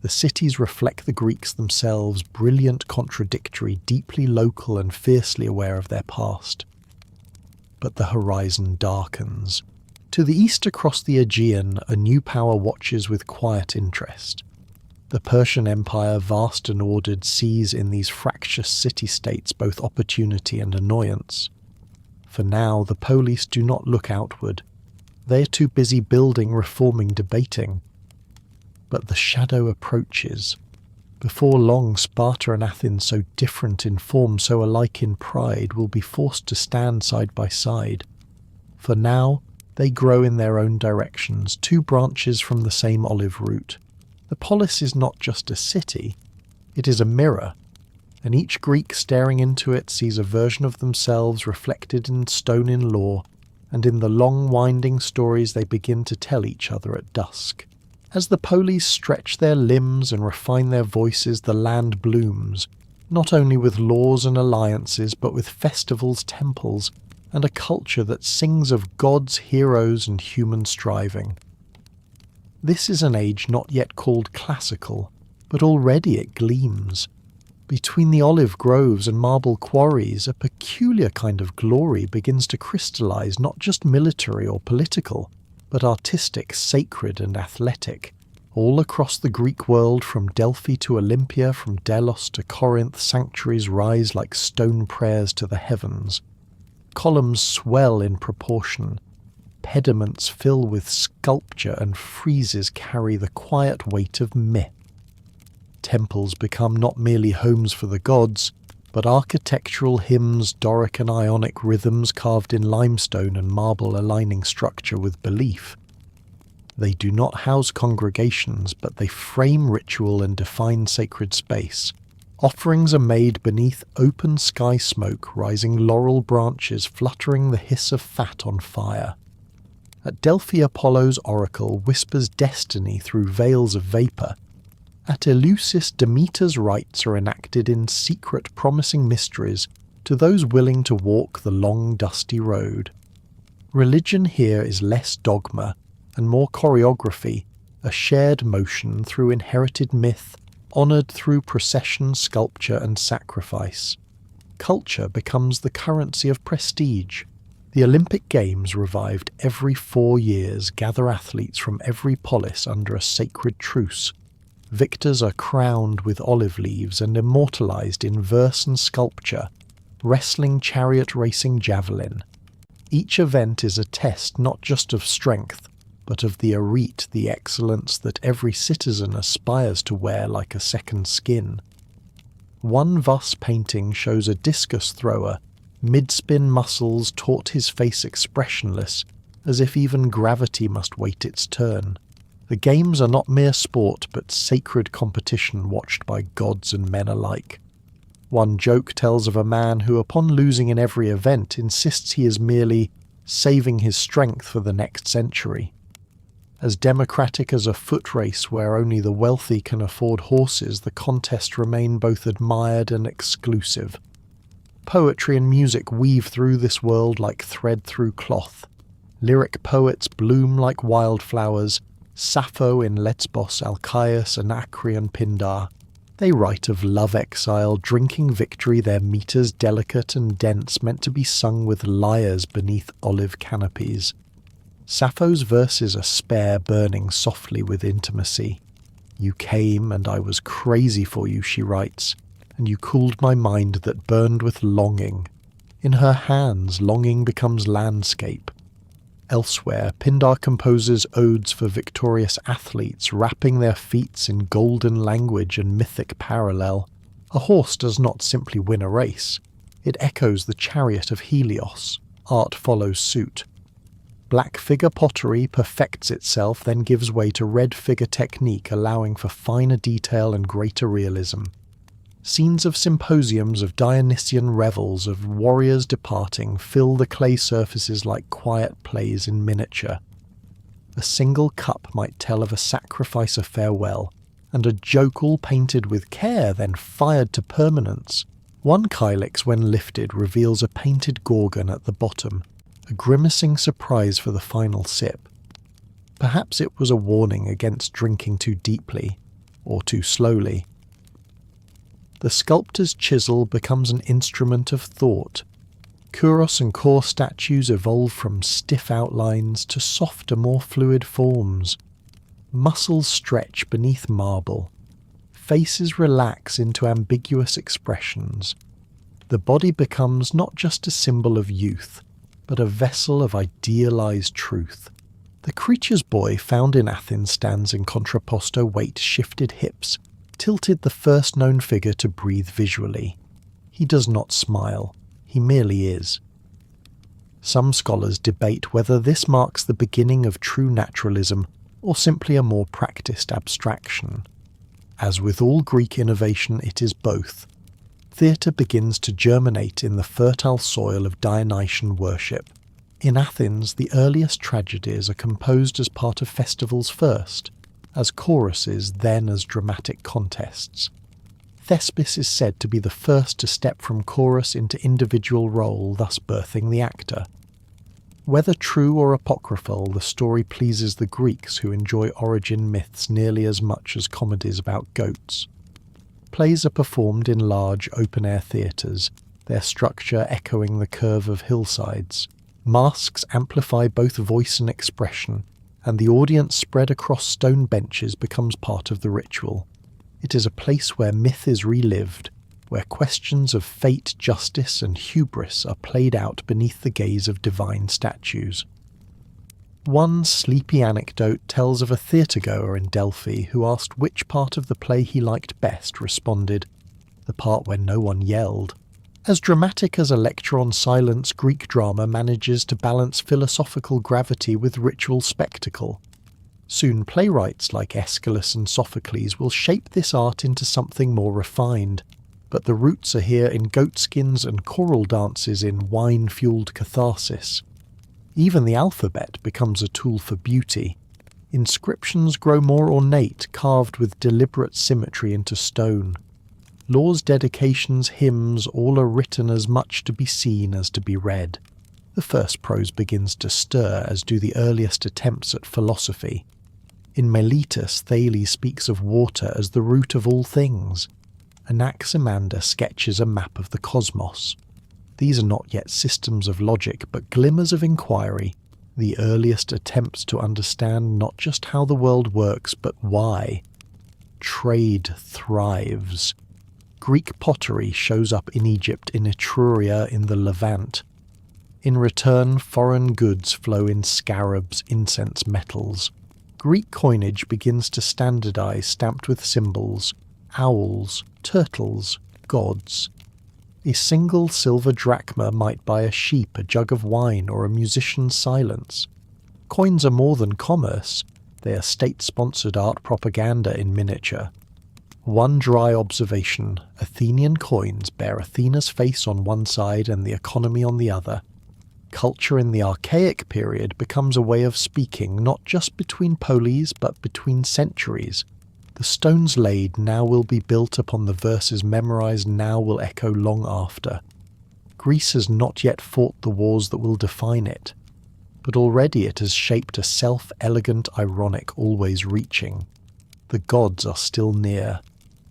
The cities reflect the Greeks themselves, brilliant, contradictory, deeply local and fiercely aware of their past. But the horizon darkens. To the east across the Aegean, a new power watches with quiet interest. The Persian Empire, vast and ordered, sees in these fractious city-states both opportunity and annoyance. For now, the polis do not look outward. They are too busy building, reforming, debating. But the shadow approaches. Before long, Sparta and Athens, so different in form, so alike in pride, will be forced to stand side by side. For now, they grow in their own directions, two branches from the same olive root. The polis is not just a city, it is a mirror, and each Greek staring into it sees a version of themselves reflected in stone in law, and in the long winding stories they begin to tell each other at dusk. As the polis stretch their limbs and refine their voices, the land blooms, not only with laws and alliances, but with festivals, temples, and a culture that sings of gods, heroes, and human striving. This is an age not yet called classical, but already it gleams. Between the olive groves and marble quarries, a peculiar kind of glory begins to crystallize, not just military or political, but artistic, sacred, and athletic. All across the Greek world, from Delphi to Olympia, from Delos to Corinth, sanctuaries rise like stone prayers to the heavens. Columns swell in proportion. Pediments fill with sculpture, and friezes carry the quiet weight of myth. Temples become not merely homes for the gods, but architectural hymns, Doric and Ionic rhythms carved in limestone and marble aligning structure with belief. They do not house congregations, but they frame ritual and define sacred space. Offerings are made beneath open sky smoke, rising laurel branches fluttering the hiss of fat on fire. At Delphi, Apollo's oracle whispers destiny through veils of vapour. At Eleusis, Demeter's rites are enacted in secret, promising mysteries to those willing to walk the long, dusty road. Religion here is less dogma and more choreography, a shared motion through inherited myth, honoured through procession, sculpture and sacrifice. Culture becomes the currency of prestige. The Olympic Games, revived every 4 years, gather athletes from every polis under a sacred truce. Victors are crowned with olive leaves and immortalized in verse and sculpture, wrestling, chariot racing, javelin. Each event is a test not just of strength, but of the arete, the excellence that every citizen aspires to wear like a second skin. One Voss painting shows a discus thrower, mid-spin muscles taut, his face expressionless, as if even gravity must wait its turn. The games are not mere sport, but sacred competition watched by gods and men alike. One joke tells of a man who, upon losing in every event, insists he is merely saving his strength for the next century. As democratic as a foot race where only the wealthy can afford horses, the contests remain both admired and exclusive. Poetry and music weave through this world like thread through cloth. Lyric poets bloom like wildflowers, Sappho in Lesbos, Alcaeus, Anacreon, Pindar. They write of love exile, drinking victory, their metres delicate and dense, meant to be sung with lyres beneath olive canopies. Sappho's verses are spare, burning softly with intimacy. "You came, and I was crazy for you," she writes, "and you cooled my mind that burned with longing." In her hands, longing becomes landscape. Elsewhere, Pindar composes odes for victorious athletes, wrapping their feats in golden language and mythic parallel. A horse does not simply win a race. It echoes the chariot of Helios. Art follows suit. Black figure pottery perfects itself, then gives way to red figure technique, allowing for finer detail and greater realism. Scenes of symposiums, of Dionysian revels, of warriors departing fill the clay surfaces like quiet plays in miniature. A single cup might tell of a sacrifice of farewell, and a joke all painted with care, then fired to permanence. One kylix, when lifted, reveals a painted gorgon at the bottom, a grimacing surprise for the final sip. Perhaps it was a warning against drinking too deeply, or too slowly. The sculptor's chisel becomes an instrument of thought. Kouros and core statues evolve from stiff outlines to softer, more fluid forms. Muscles stretch beneath marble. Faces relax into ambiguous expressions. The body becomes not just a symbol of youth, but a vessel of idealized truth. The creature's boy found in Athens stands in contrapposto weight-shifted hips, tilted the first known figure to breathe visually. He does not smile, he merely is. Some scholars debate whether this marks the beginning of true naturalism or simply a more practiced abstraction. As with all Greek innovation, it is both. Theatre begins to germinate in the fertile soil of Dionysian worship. In Athens, the earliest tragedies are composed as part of festivals first, as choruses, then as dramatic contests. Thespis is said to be the first to step from chorus into individual role, thus birthing the actor. Whether true or apocryphal, the story pleases the Greeks, who enjoy origin myths nearly as much as comedies about goats. Plays are performed in large open-air theatres, their structure echoing the curve of hillsides. Masks amplify both voice and expression, and the audience spread across stone benches becomes part of the ritual. It is a place where myth is relived, where questions of fate, justice, and hubris are played out beneath the gaze of divine statues. One sleepy anecdote tells of a theatre-goer in Delphi who asked which part of the play he liked best, responded, "The part where no one yelled." As dramatic as a lecture on silence, Greek drama manages to balance philosophical gravity with ritual spectacle. Soon playwrights like Aeschylus and Sophocles will shape this art into something more refined, but the roots are here in goatskins and choral dances in wine-fueled catharsis. Even the alphabet becomes a tool for beauty. Inscriptions grow more ornate, carved with deliberate symmetry into stone. Laws, dedications, hymns, all are written as much to be seen as to be read. The first prose begins to stir, as do the earliest attempts at philosophy. In Meletus, Thales speaks of water as the root of all things. Anaximander sketches a map of the cosmos. These are not yet systems of logic, but glimmers of inquiry, the earliest attempts to understand not just how the world works, but why. Trade thrives. Greek pottery shows up in Egypt, in Etruria, in the Levant. In return, foreign goods flow in scarabs, incense, metals. Greek coinage begins to standardize, stamped with symbols, owls, turtles, gods. A single silver drachma might buy a sheep, a jug of wine, or a musician's silence. Coins are more than commerce, they are state-sponsored art propaganda in miniature. One dry observation: Athenian coins bear Athena's face on one side and the economy on the other. Culture in the archaic period becomes a way of speaking not just between polis but between centuries. The stones laid now will be built upon the verses memorized now will echo long after. Greece has not yet fought the wars that will define it, but already it has shaped a self-elegant ironic always reaching. The gods are still near,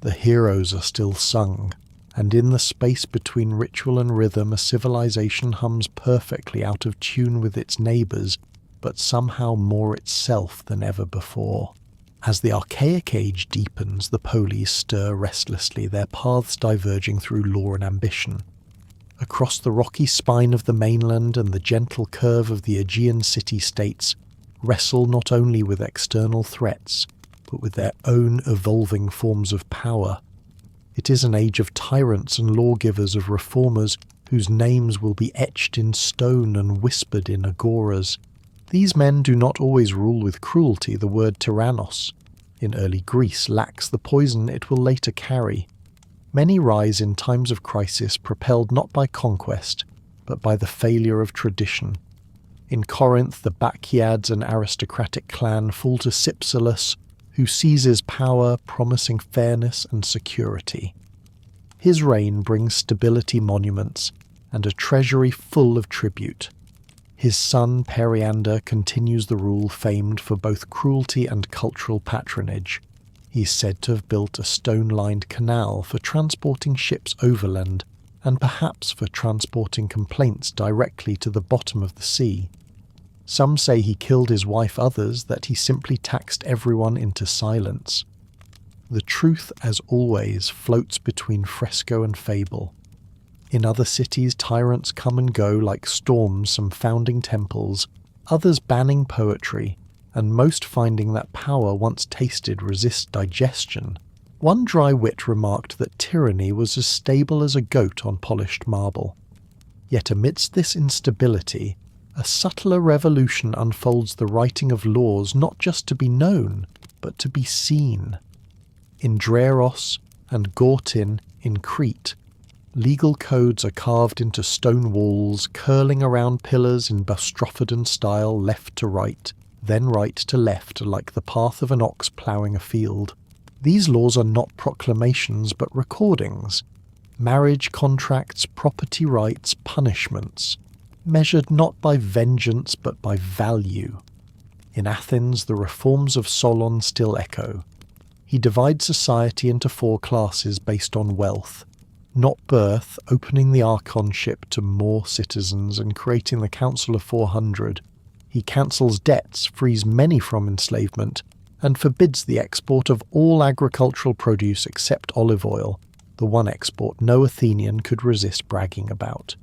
the heroes are still sung, and in the space between ritual and rhythm a civilization hums perfectly out of tune with its neighbours, but somehow more itself than ever before. As the archaic age deepens, the polis stir restlessly, their paths diverging through law and ambition. Across the rocky spine of the mainland and the gentle curve of the Aegean city-states wrestle not only with external threats, but with their own evolving forms of power. It is an age of tyrants and lawgivers, of reformers whose names will be etched in stone and whispered in agoras. These men do not always rule with cruelty. The word tyrannos in early Greece lacks the poison it will later carry. Many rise in times of crisis propelled not by conquest, but by the failure of tradition. In Corinth, the Bacchiads, an aristocratic clan, fall to Cypselus, who seizes power, promising fairness and security. His reign brings stability monuments and a treasury full of tribute. His son Periander continues the rule famed for both cruelty and cultural patronage. He is said to have built a stone-lined canal for transporting ships overland, and perhaps for transporting complaints directly to the bottom of the sea. Some say he killed his wife, others that he simply taxed everyone into silence. The truth, as always, floats between fresco and fable. In other cities, tyrants come and go like storms from founding temples, others banning poetry, and most finding that power once tasted resists digestion. One dry wit remarked that tyranny was as stable as a goat on polished marble. Yet amidst this instability, a subtler revolution unfolds the writing of laws not just to be known, but to be seen. In Dreros and Gortyn in Crete, legal codes are carved into stone walls, curling around pillars in Bostrophodon style left to right, then right to left like the path of an ox ploughing a field. These laws are not proclamations but recordings. Marriage contracts, property rights, punishments, measured not by vengeance but by value. In Athens, the reforms of Solon still echo. He divides society into 4 classes based on wealth, not birth, opening the archonship to more citizens and creating the Council of 400. He cancels debts, frees many from enslavement, and forbids the export of all agricultural produce except olive oil, the one export no Athenian could resist bragging about.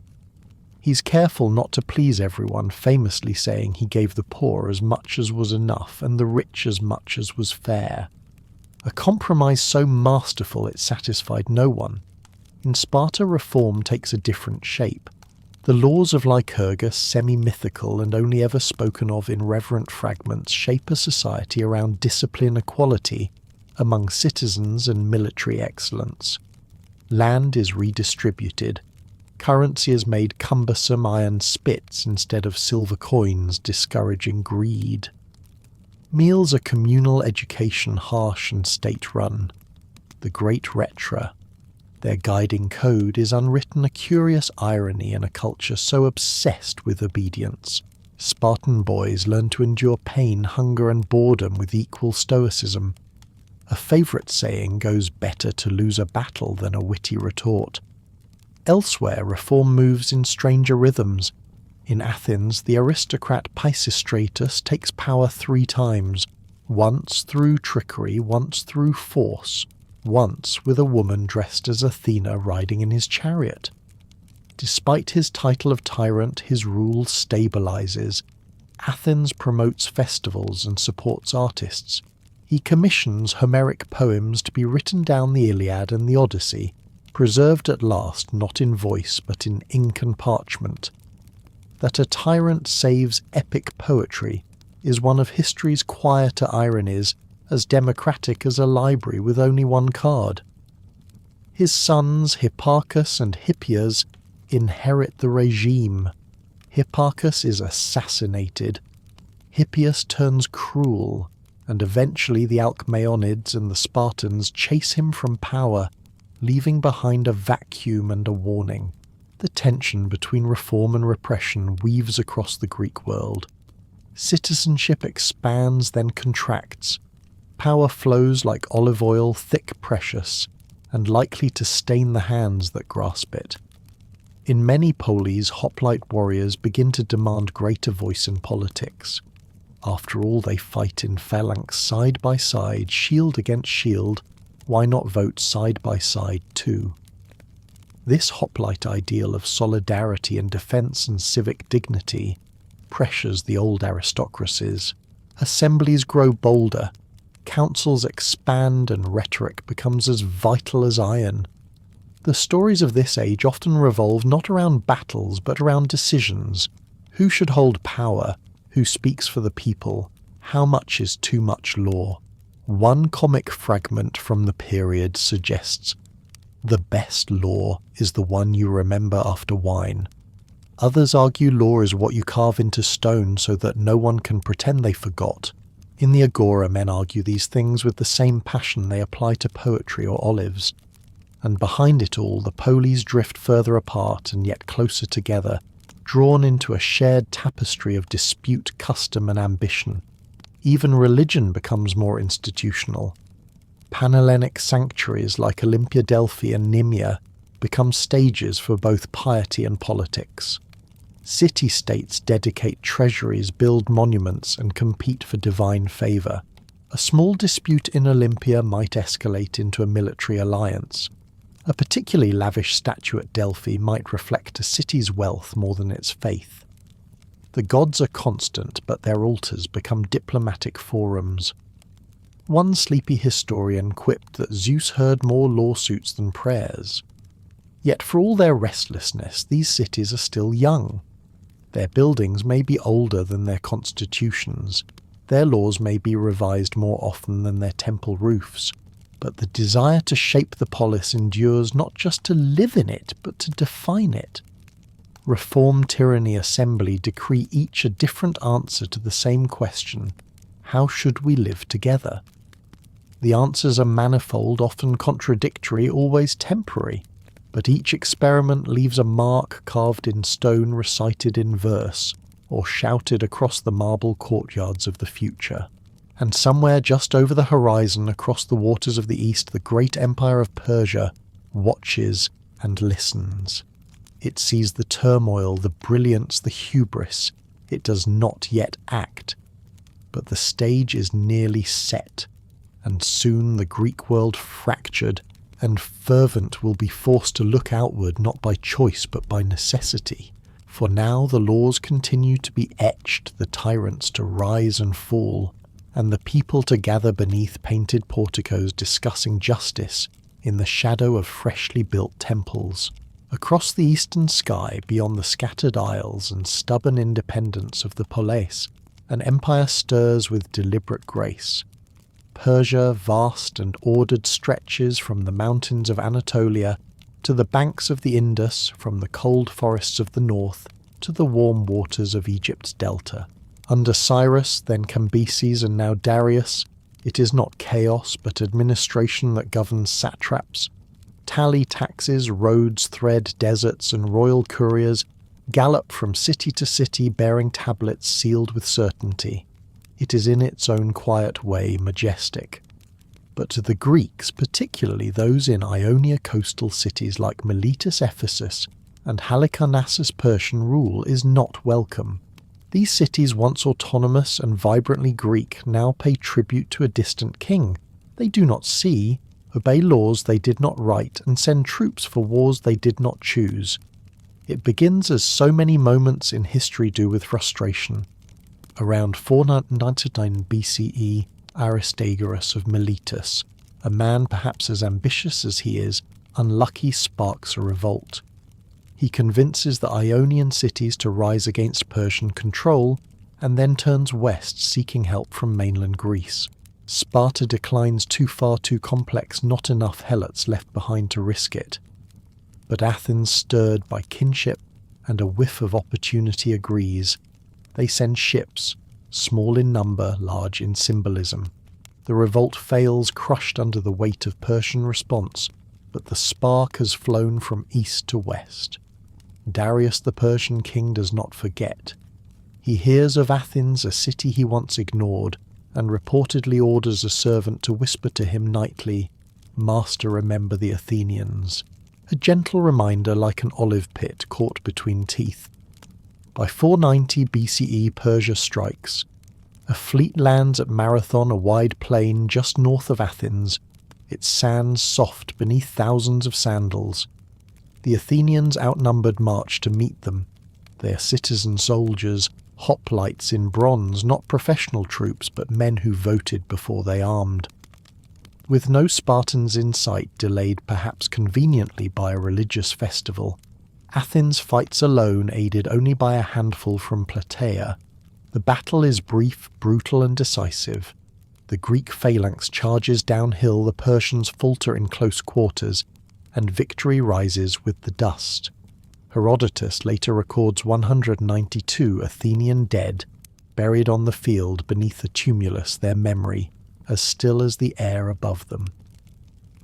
He's careful not to please everyone, famously saying he gave the poor as much as was enough and the rich as much as was fair. A compromise so masterful it satisfied no one. In Sparta, reform takes a different shape. The laws of Lycurgus, semi-mythical and only ever spoken of in reverent fragments, shape a society around discipline equality among citizens and military excellence. Land is redistributed. Currency is made cumbersome iron spits instead of silver coins, discouraging greed. Meals are communal, education harsh and state-run. The great Retra, their guiding code, is unwritten, a curious irony in a culture so obsessed with obedience. Spartan boys learn to endure pain, hunger and boredom with equal stoicism. A favourite saying goes, better to lose a battle than a witty retort. Elsewhere, reform moves in stranger rhythms. In Athens, the aristocrat Pisistratus takes power 3 times, once through trickery, once through force, once with a woman dressed as Athena riding in his chariot. Despite his title of tyrant, his rule stabilizes. Athens promotes festivals and supports artists. He commissions Homeric poems to be written down the Iliad and the Odyssey, preserved at last not in voice but in ink and parchment. That a tyrant saves epic poetry is one of history's quieter ironies, as democratic as a library with only one card. His sons Hipparchus and Hippias inherit the regime. Hipparchus is assassinated. Hippias turns cruel, and eventually the Alcmaeonids and the Spartans chase him from power, leaving behind a vacuum and a warning. The tension between reform and repression weaves across the Greek world. Citizenship expands, then contracts. Power flows like olive oil, thick, precious, and likely to stain the hands that grasp it. In many polis, hoplite warriors begin to demand greater voice in politics. After all, they fight in phalanx side by side, shield against shield. Why not vote side by side too? This hoplite ideal of solidarity and defence and civic dignity pressures the old aristocracies. Assemblies grow bolder, councils expand, and rhetoric becomes as vital as iron. The stories of this age often revolve not around battles but around decisions. Who should hold power? Who speaks for the people? How much is too much law? One comic fragment from the period suggests The best lore is the one you remember after wine. Others argue lore is what you carve into stone so that no one can pretend they forgot. In the Agora, men argue these things with the same passion they apply to poetry or olives. And behind it all, the polis drift further apart and yet closer together, drawn into a shared tapestry of dispute, custom and ambition. Even religion becomes more institutional. Panhellenic sanctuaries like Olympia Delphi and Nemea become stages for both piety and politics. City-states dedicate treasuries, build monuments, and compete for divine favour. A small dispute in Olympia might escalate into a military alliance. A particularly lavish statue at Delphi might reflect a city's wealth more than its faith. The gods are constant, but their altars become diplomatic forums. One sleepy historian quipped that Zeus heard more lawsuits than prayers. Yet for all their restlessness, these cities are still young. Their buildings may be older than their constitutions, their laws may be revised more often than their temple roofs, but the desire to shape the polis endures not just to live in it, but to define it. Reform, tyranny, assembly decree each a different answer to the same question: how should we live together? The answers are manifold, often contradictory, always temporary, but each experiment leaves a mark carved in stone, recited in verse, or shouted across the marble courtyards of the future. And somewhere just over the horizon, across the waters of the east, the great empire of Persia watches and listens. It sees the turmoil, the brilliance, the hubris. It does not yet act. But the stage is nearly set, and soon the Greek world fractured, and fervent will be forced to look outward not by choice but by necessity. For now the laws continue to be etched, the tyrants to rise and fall, and the people to gather beneath painted porticos discussing justice in the shadow of freshly built temples. Across the eastern sky, beyond the scattered isles and stubborn independence of the polis, an empire stirs with deliberate grace. Persia, vast and ordered, stretches from the mountains of Anatolia to the banks of the Indus, from the cold forests of the north to the warm waters of Egypt's delta. Under Cyrus, then Cambyses, and now Darius, it is not chaos but administration that governs satraps. Tally taxes, roads thread deserts, and royal couriers gallop from city to city bearing tablets sealed with certainty. It is in its own quiet way majestic. But to the Greeks, particularly those in Ionia coastal cities like Miletus, Ephesus, and Halicarnassus, Persian rule is not welcome. These cities, once autonomous and vibrantly Greek, now pay tribute to a distant king. They do not see, obey laws they did not write, and send troops for wars they did not choose. It begins as so many moments in history do, with frustration. Around 499 BCE, Aristagoras of Miletus, a man perhaps as ambitious as he is unlucky, sparks a revolt. He convinces the Ionian cities to rise against Persian control, and then turns west seeking help from mainland Greece. Sparta declines too far, too complex, not enough helots left behind to risk it. But Athens, stirred by kinship and a whiff of opportunity, agrees. They send ships, small in number, large in symbolism. The revolt fails, crushed under the weight of Persian response, but the spark has flown from east to west. Darius the Persian king does not forget. He hears of Athens, a city he once ignored, and reportedly orders a servant to whisper to him nightly, "Master, remember the Athenians." A gentle reminder, like an olive pit caught between teeth. By 490 BCE, Persia strikes. A fleet lands at Marathon, a wide plain just north of Athens, its sands soft beneath thousands of sandals. The Athenians, outnumbered, march to meet them. They are citizen soldiers, hoplites in bronze, not professional troops, but men who voted before they armed. With no Spartans in sight, delayed perhaps conveniently by a religious festival, Athens fights alone, aided only by a handful from Plataea. The battle is brief, brutal and decisive. The Greek phalanx charges downhill, the Persians falter in close quarters, and victory rises with the dust. Herodotus later records 192 Athenian dead, buried on the field beneath a tumulus, their memory as still as the air above them.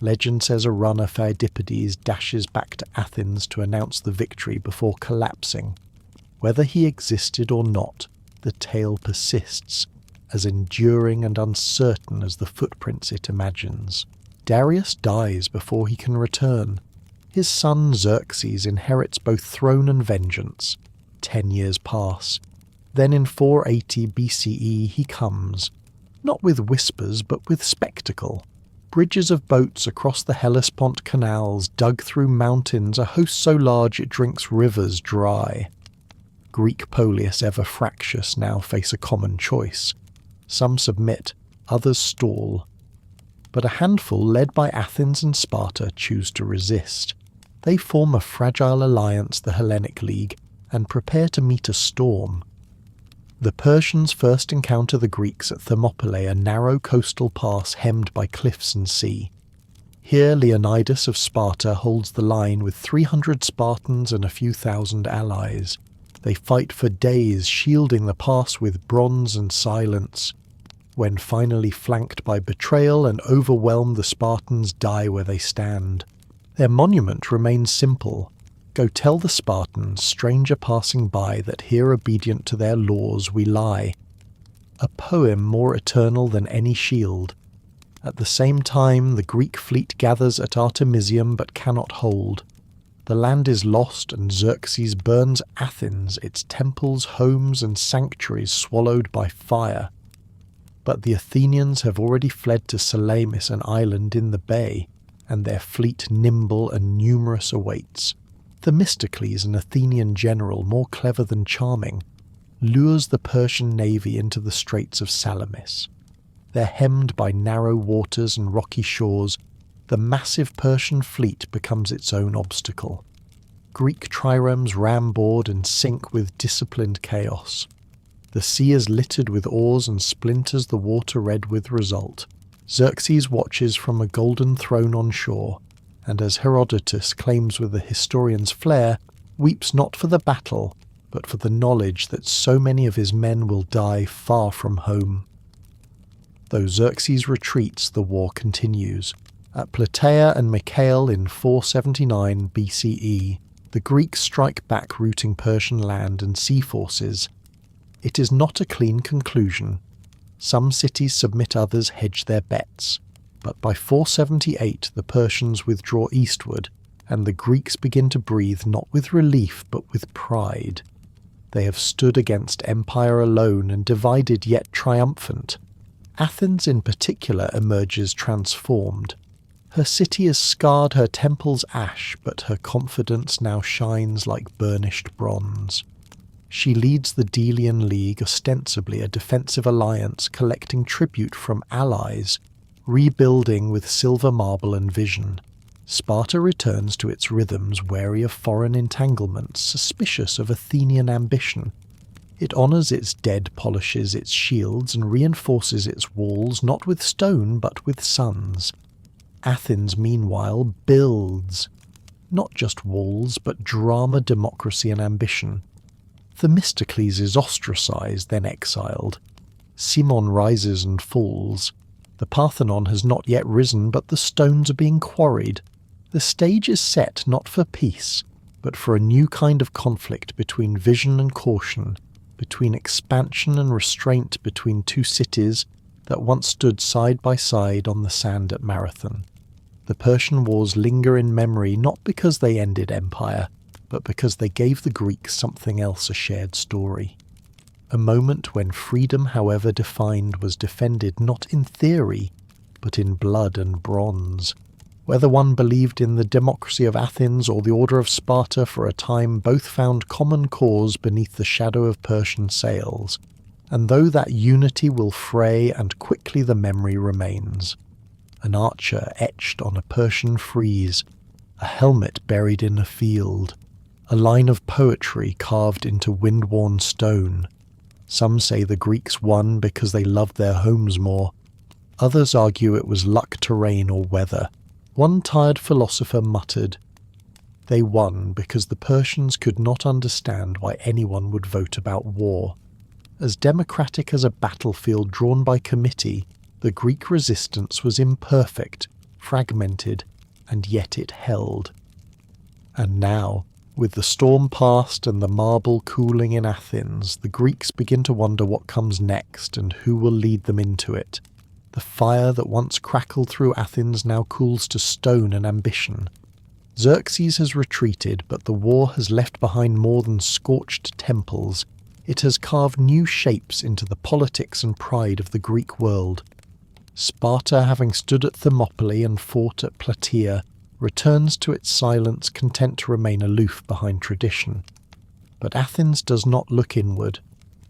Legend says a runner Pheidippides dashes back to Athens to announce the victory before collapsing. Whether he existed or not, the tale persists, as enduring and uncertain as the footprints it imagines. Darius dies before he can return. His son Xerxes inherits both throne and vengeance. 10 years pass. Then in 480 BCE he comes, not with whispers but with spectacle. Bridges of boats across the Hellespont canals, dug through mountains, a host so large it drinks rivers dry. Greek polis, ever fractious, now face a common choice. Some submit, others stall. But a handful led by Athens and Sparta choose to resist. They form a fragile alliance, the Hellenic League, and prepare to meet a storm. The Persians first encounter the Greeks at Thermopylae, a narrow coastal pass hemmed by cliffs and sea. Here Leonidas of Sparta holds the line with 300 Spartans and a few thousand allies. They fight for days, shielding the pass with bronze and silence. When finally flanked by betrayal and overwhelmed, the Spartans die where they stand. Their monument remains simple. Go tell the Spartans, stranger passing by, that here obedient to their laws we lie. A poem more eternal than any shield. At the same time the Greek fleet gathers at Artemisium but cannot hold. The land is lost, and Xerxes burns Athens, its temples, homes, and sanctuaries swallowed by fire. But the Athenians have already fled to Salamis, an island in the bay, and their fleet nimble and numerous awaits. Themistocles, an Athenian general more clever than charming, lures the Persian navy into the straits of Salamis. They're hemmed by narrow waters and rocky shores. The massive Persian fleet becomes its own obstacle. Greek triremes ram-board and sink with disciplined chaos. The sea is littered with oars and splinters, the water red with result. Xerxes watches from a golden throne on shore, and as Herodotus claims with a historian's flair, weeps not for the battle, but for the knowledge that so many of his men will die far from home. Though Xerxes retreats, the war continues. At Plataea and Mycale in 479 BCE, the Greeks strike back, routing Persian land and sea forces. It is not a clean conclusion. Some cities submit, others hedge their bets. But by 478 the Persians withdraw eastward, and the Greeks begin to breathe not with relief but with pride. They have stood against empire alone and divided yet triumphant. Athens in particular emerges transformed. Her city is scarred, her temples ash, but her confidence now shines like burnished bronze. She leads the Delian League, ostensibly a defensive alliance, collecting tribute from allies, rebuilding with silver marble and vision. Sparta returns to its rhythms, wary of foreign entanglements, suspicious of Athenian ambition. It honours its dead, polishes its shields, and reinforces its walls not with stone but with suns. Athens, meanwhile, builds. Not just walls, but drama, democracy, and ambition. Themistocles is ostracised, then exiled. Cimon rises and falls. The Parthenon has not yet risen, but the stones are being quarried. The stage is set not for peace, but for a new kind of conflict between vision and caution, between expansion and restraint, between two cities that once stood side by side on the sand at Marathon. The Persian wars linger in memory not because they ended empire, but because they gave the Greeks something else, a shared story. A moment when freedom, however defined, was defended not in theory, but in blood and bronze. Whether one believed in the democracy of Athens or the order of Sparta, for a time both found common cause beneath the shadow of Persian sails, and though that unity will fray, and quickly the memory remains. An archer etched on a Persian frieze, a helmet buried in a field, a line of poetry carved into wind-worn stone. Some say the Greeks won because they loved their homes more. Others argue it was luck, terrain, or weather. One tired philosopher muttered, "They won because the Persians could not understand why anyone would vote about war. As democratic as a battlefield drawn by committee, the Greek resistance was imperfect, fragmented, and yet it held." And now, with the storm past and the marble cooling in Athens, the Greeks begin to wonder what comes next and who will lead them into it. The fire that once crackled through Athens now cools to stone and ambition. Xerxes has retreated, but the war has left behind more than scorched temples. It has carved new shapes into the politics and pride of the Greek world. Sparta, having stood at Thermopylae and fought at Plataea, returns to its silence, content to remain aloof behind tradition. But Athens does not look inward.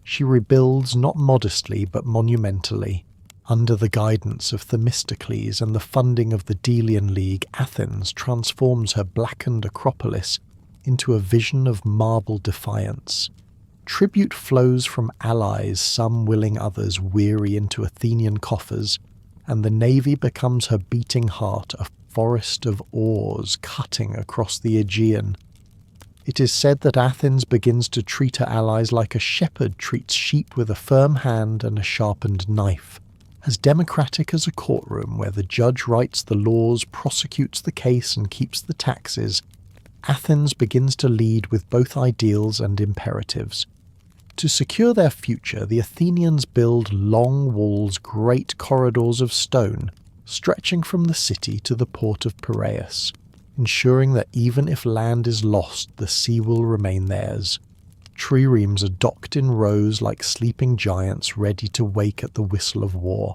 She rebuilds not modestly but monumentally. Under the guidance of Themistocles and the funding of the Delian League, Athens transforms her blackened Acropolis into a vision of marble defiance. Tribute flows from allies, some willing, others weary, into Athenian coffers, and the navy becomes her beating heart, a forest of oars cutting across the Aegean. It is said that Athens begins to treat her allies like a shepherd treats sheep, with a firm hand and a sharpened knife. As democratic as a courtroom where the judge writes the laws, prosecutes the case and keeps the taxes, Athens begins to lead with both ideals and imperatives. To secure their future, the Athenians build long walls, great corridors of stone, stretching from the city to the port of Piraeus, ensuring that even if land is lost, the sea will remain theirs. Triremes are docked in rows like sleeping giants ready to wake at the whistle of war.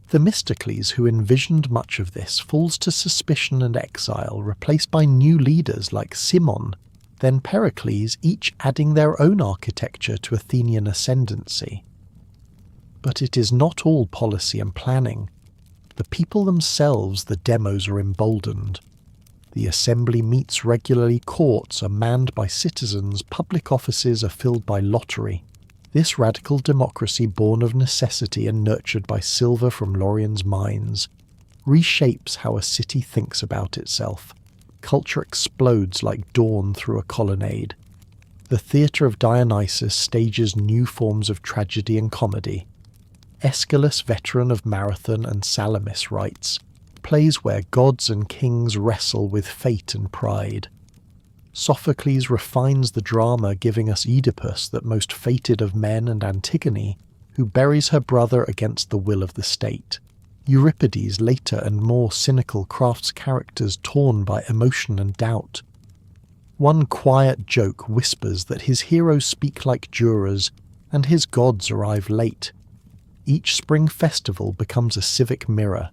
Themistocles, who envisioned much of this, falls to suspicion and exile, replaced by new leaders like Cimon, then Pericles, each adding their own architecture to Athenian ascendancy. But it is not all policy and planning. The people themselves, the demos, are emboldened. The assembly meets regularly, courts are manned by citizens, public offices are filled by lottery. This radical democracy, born of necessity and nurtured by silver from Laurian's mines, reshapes how a city thinks about itself. Culture explodes like dawn through a colonnade. The theatre of Dionysus stages new forms of tragedy and comedy. Aeschylus, veteran of Marathon, and Salamis writes, plays where gods and kings wrestle with fate and pride. Sophocles refines the drama, giving us Oedipus, that most fated of men, and Antigone, who buries her brother against the will of the state. Euripides, later and more cynical, crafts characters torn by emotion and doubt. One quiet joke whispers that his heroes speak like jurors, and his gods arrive late. Each spring festival becomes a civic mirror,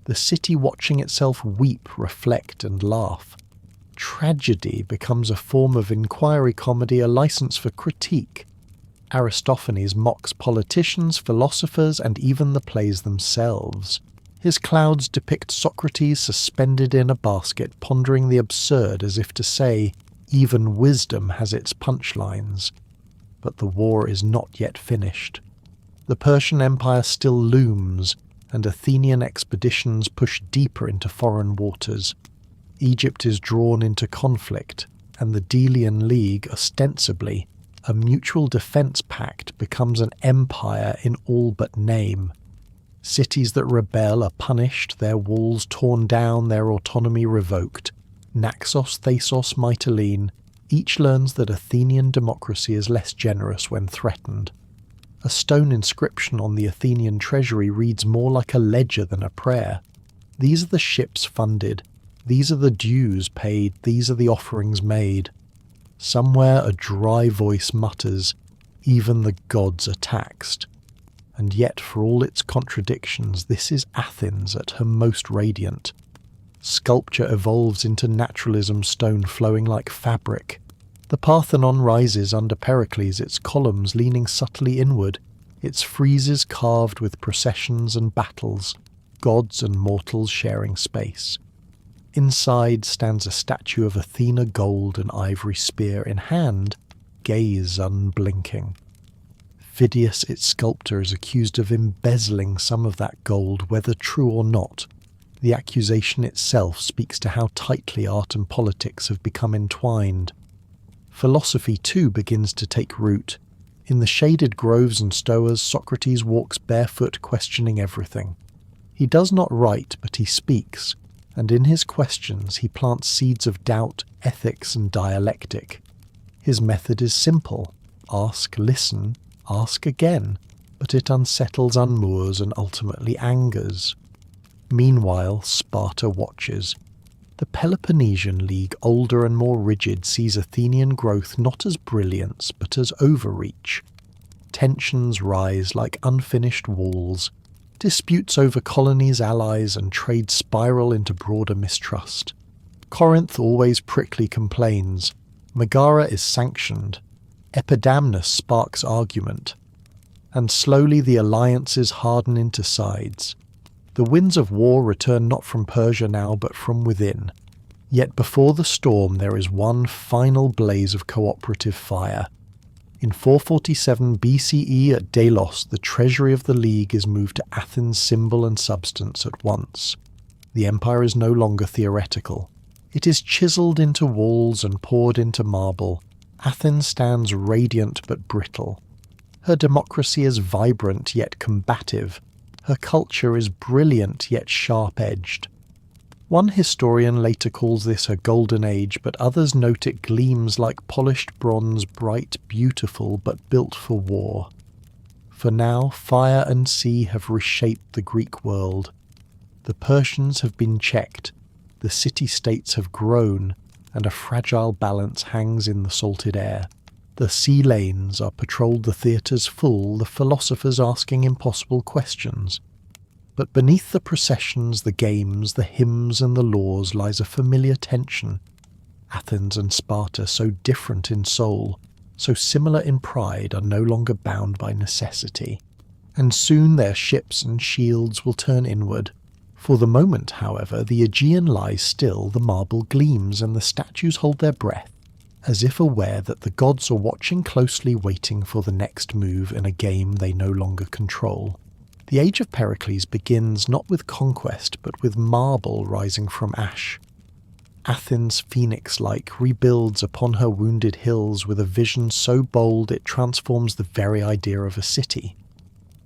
the city watching itself weep, reflect, and laugh. Tragedy becomes a form of inquiry comedy, a license for critique. Aristophanes mocks politicians, philosophers, and even the plays themselves. His clouds depict Socrates suspended in a basket, pondering the absurd, as if to say, even wisdom has its punchlines. But the war is not yet finished. The Persian Empire still looms, and Athenian expeditions push deeper into foreign waters. Egypt is drawn into conflict, and the Delian League, ostensibly a mutual defence pact, becomes an empire in all but name. Cities that rebel are punished, their walls torn down, their autonomy revoked. Naxos, Thasos, Mytilene, each learns that Athenian democracy is less generous when threatened. A stone inscription on the Athenian treasury reads more like a ledger than a prayer. These are the ships funded. These are the dues paid. These are the offerings made. Somewhere a dry voice mutters, even the gods are taxed. And yet, for all its contradictions, this is Athens at her most radiant. Sculpture evolves into naturalism, stone flowing like fabric. The Parthenon rises under Pericles, its columns leaning subtly inward, its friezes carved with processions and battles, gods and mortals sharing space. Inside stands a statue of Athena, gold and ivory spear in hand, gaze unblinking. Phidias, its sculptor, is accused of embezzling some of that gold, whether true or not. The accusation itself speaks to how tightly art and politics have become entwined. Philosophy too begins to take root. In the shaded groves and stoas, Socrates walks barefoot, questioning everything. He does not write, but he speaks, and in his questions he plants seeds of doubt, ethics, and dialectic. His method is simple: ask, listen, ask again, but it unsettles, unmoors, and ultimately angers. Meanwhile, Sparta watches. The Peloponnesian League, older and more rigid, sees Athenian growth not as brilliance but as overreach. Tensions rise like unfinished walls. Disputes over colonies, allies, and trade spiral into broader mistrust. Corinth always prickly complains. Megara is sanctioned. Epidamnus sparks argument. And slowly the alliances harden into sides. The winds of war return not from Persia now, but from within. Yet before the storm there is one final blaze of cooperative fire. In 447 BCE at Delos, the treasury of the League is moved to Athens' symbol and substance at once. The empire is no longer theoretical. It is chiselled into walls and poured into marble. Athens stands radiant but brittle. Her democracy is vibrant yet combative. Her culture is brilliant yet sharp-edged. One historian later calls this her golden age, but others note it gleams like polished bronze, bright, beautiful, but built for war. For now, fire and sea have reshaped the Greek world. The Persians have been checked, the city-states have grown, and a fragile balance hangs in the salted air. The sea lanes are patrolled, the theatres full, the philosophers asking impossible questions. But beneath the processions, the games, the hymns and the laws lies a familiar tension. Athens and Sparta, so different in soul, so similar in pride, are no longer bound by necessity. And soon their ships and shields will turn inward. For the moment, however, the Aegean lies still, the marble gleams, and the statues hold their breath, as if aware that the gods are watching closely, waiting for the next move in a game they no longer control. The age of Pericles begins not with conquest, but with marble rising from ash. Athens, phoenix-like, rebuilds upon her wounded hills with a vision so bold it transforms the very idea of a city.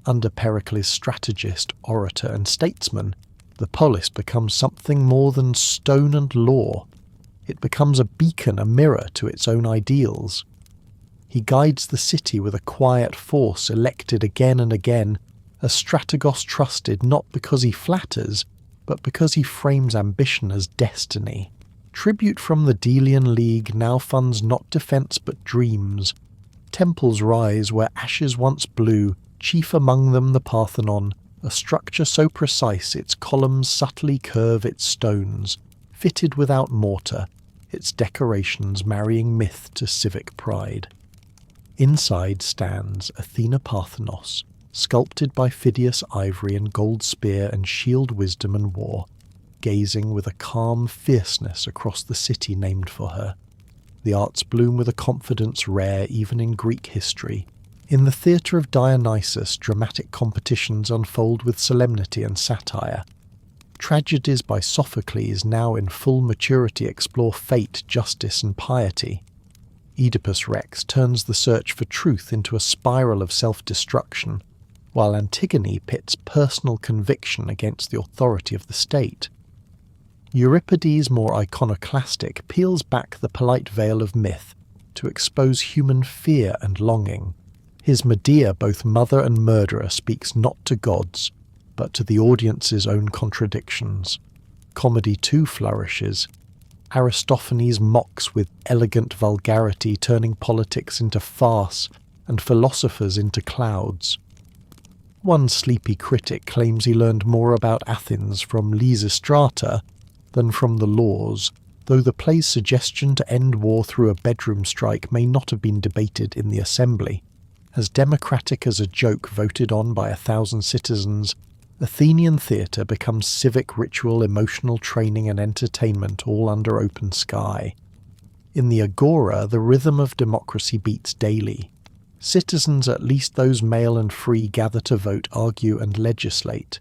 Under Pericles' strategist, orator, and statesman, the polis becomes something more than stone and law. It becomes a beacon, a mirror to its own ideals. He guides the city with a quiet force elected again and again, a strategos trusted not because he flatters, but because he frames ambition as destiny. Tribute from the Delian League now funds not defence but dreams. Temples rise where ashes once blew, chief among them the Parthenon, a structure so precise its columns subtly curve its stones, fitted without mortar, its decorations marrying myth to civic pride. Inside stands Athena Parthenos, sculpted by Phidias ivory and gold spear and shield wisdom and war, gazing with a calm fierceness across the city named for her. The arts bloom with a confidence rare even in Greek history. In the theatre of Dionysus, dramatic competitions unfold with solemnity and satire. Tragedies by Sophocles, now in full maturity, explore fate, justice, and piety. Oedipus Rex turns the search for truth into a spiral of self-destruction, while Antigone pits personal conviction against the authority of the state. Euripides, more iconoclastic, peels back the polite veil of myth to expose human fear and longing. His Medea, both mother and murderer, speaks not to gods, but to the audience's own contradictions. Comedy too flourishes. Aristophanes mocks with elegant vulgarity, turning politics into farce and philosophers into clouds. One sleepy critic claims he learned more about Athens from Lysistrata than from the laws, though the play's suggestion to end war through a bedroom strike may not have been debated in the assembly. As democratic as a joke voted on by 1,000 citizens, Athenian theatre becomes civic ritual, emotional training and entertainment all under open sky. In the agora, the rhythm of democracy beats daily. Citizens, at least those male and free, gather to vote, argue and legislate.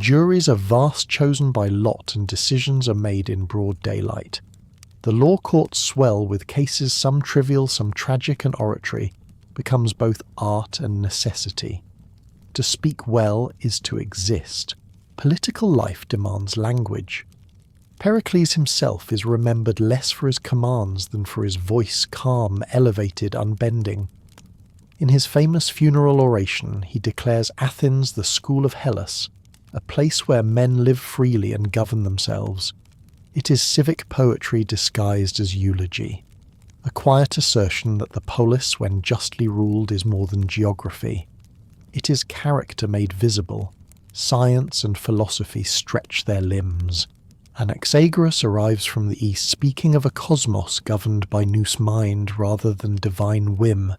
Juries are vast, chosen by lot, and decisions are made in broad daylight. The law courts swell with cases some trivial, some tragic, and oratory becomes both art and necessity. To speak well is to exist. Political life demands language. Pericles himself is remembered less for his commands than for his voice, calm, elevated, unbending. In his famous funeral oration, he declares Athens the school of Hellas, a place where men live freely and govern themselves. It is civic poetry disguised as eulogy, a quiet assertion that the polis, when justly ruled, is more than geography. It is character made visible. Science and philosophy stretch their limbs. Anaxagoras arrives from the east, speaking of a cosmos governed by nous mind rather than divine whim.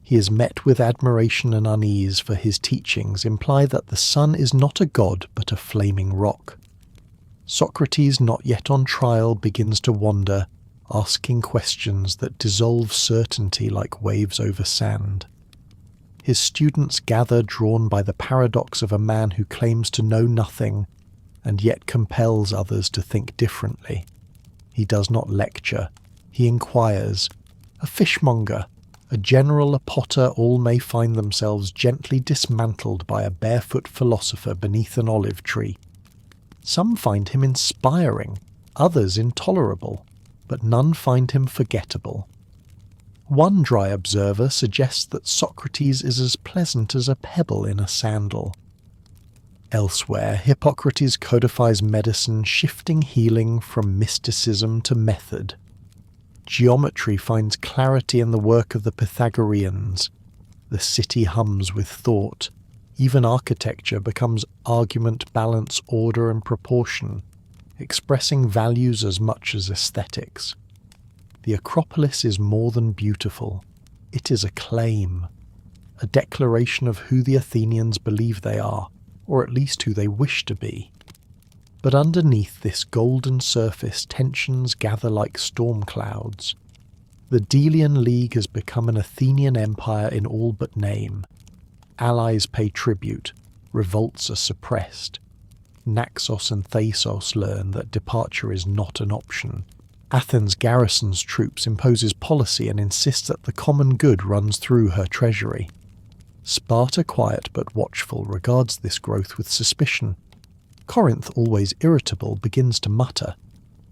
He is met with admiration and unease, for his teachings imply that the sun is not a god but a flaming rock. Socrates, not yet on trial, begins to wander, asking questions that dissolve certainty like waves over sand. His students gather, drawn by the paradox of a man who claims to know nothing and yet compels others to think differently. He does not lecture, he inquires. A fishmonger, a general, a potter, all may find themselves gently dismantled by a barefoot philosopher beneath an olive tree. Some find him inspiring, others intolerable, but none find him forgettable. One dry observer suggests that Socrates is as pleasant as a pebble in a sandal. Elsewhere, Hippocrates codifies medicine, shifting healing from mysticism to method. Geometry finds clarity in the work of the Pythagoreans. The city hums with thought. Even architecture becomes argument, balance, order, and proportion, expressing values as much as aesthetics. The Acropolis is more than beautiful. It is a claim, a declaration of who the Athenians believe they are, or at least who they wish to be. But underneath this golden surface, tensions gather like storm clouds. The Delian League has become an Athenian empire in all but name. Allies pay tribute, revolts are suppressed. Naxos and Thasos learn that departure is not an option. Athens garrisons troops, imposes policy, and insists that the common good runs through her treasury. Sparta, quiet but watchful, regards this growth with suspicion. Corinth, always irritable, begins to mutter.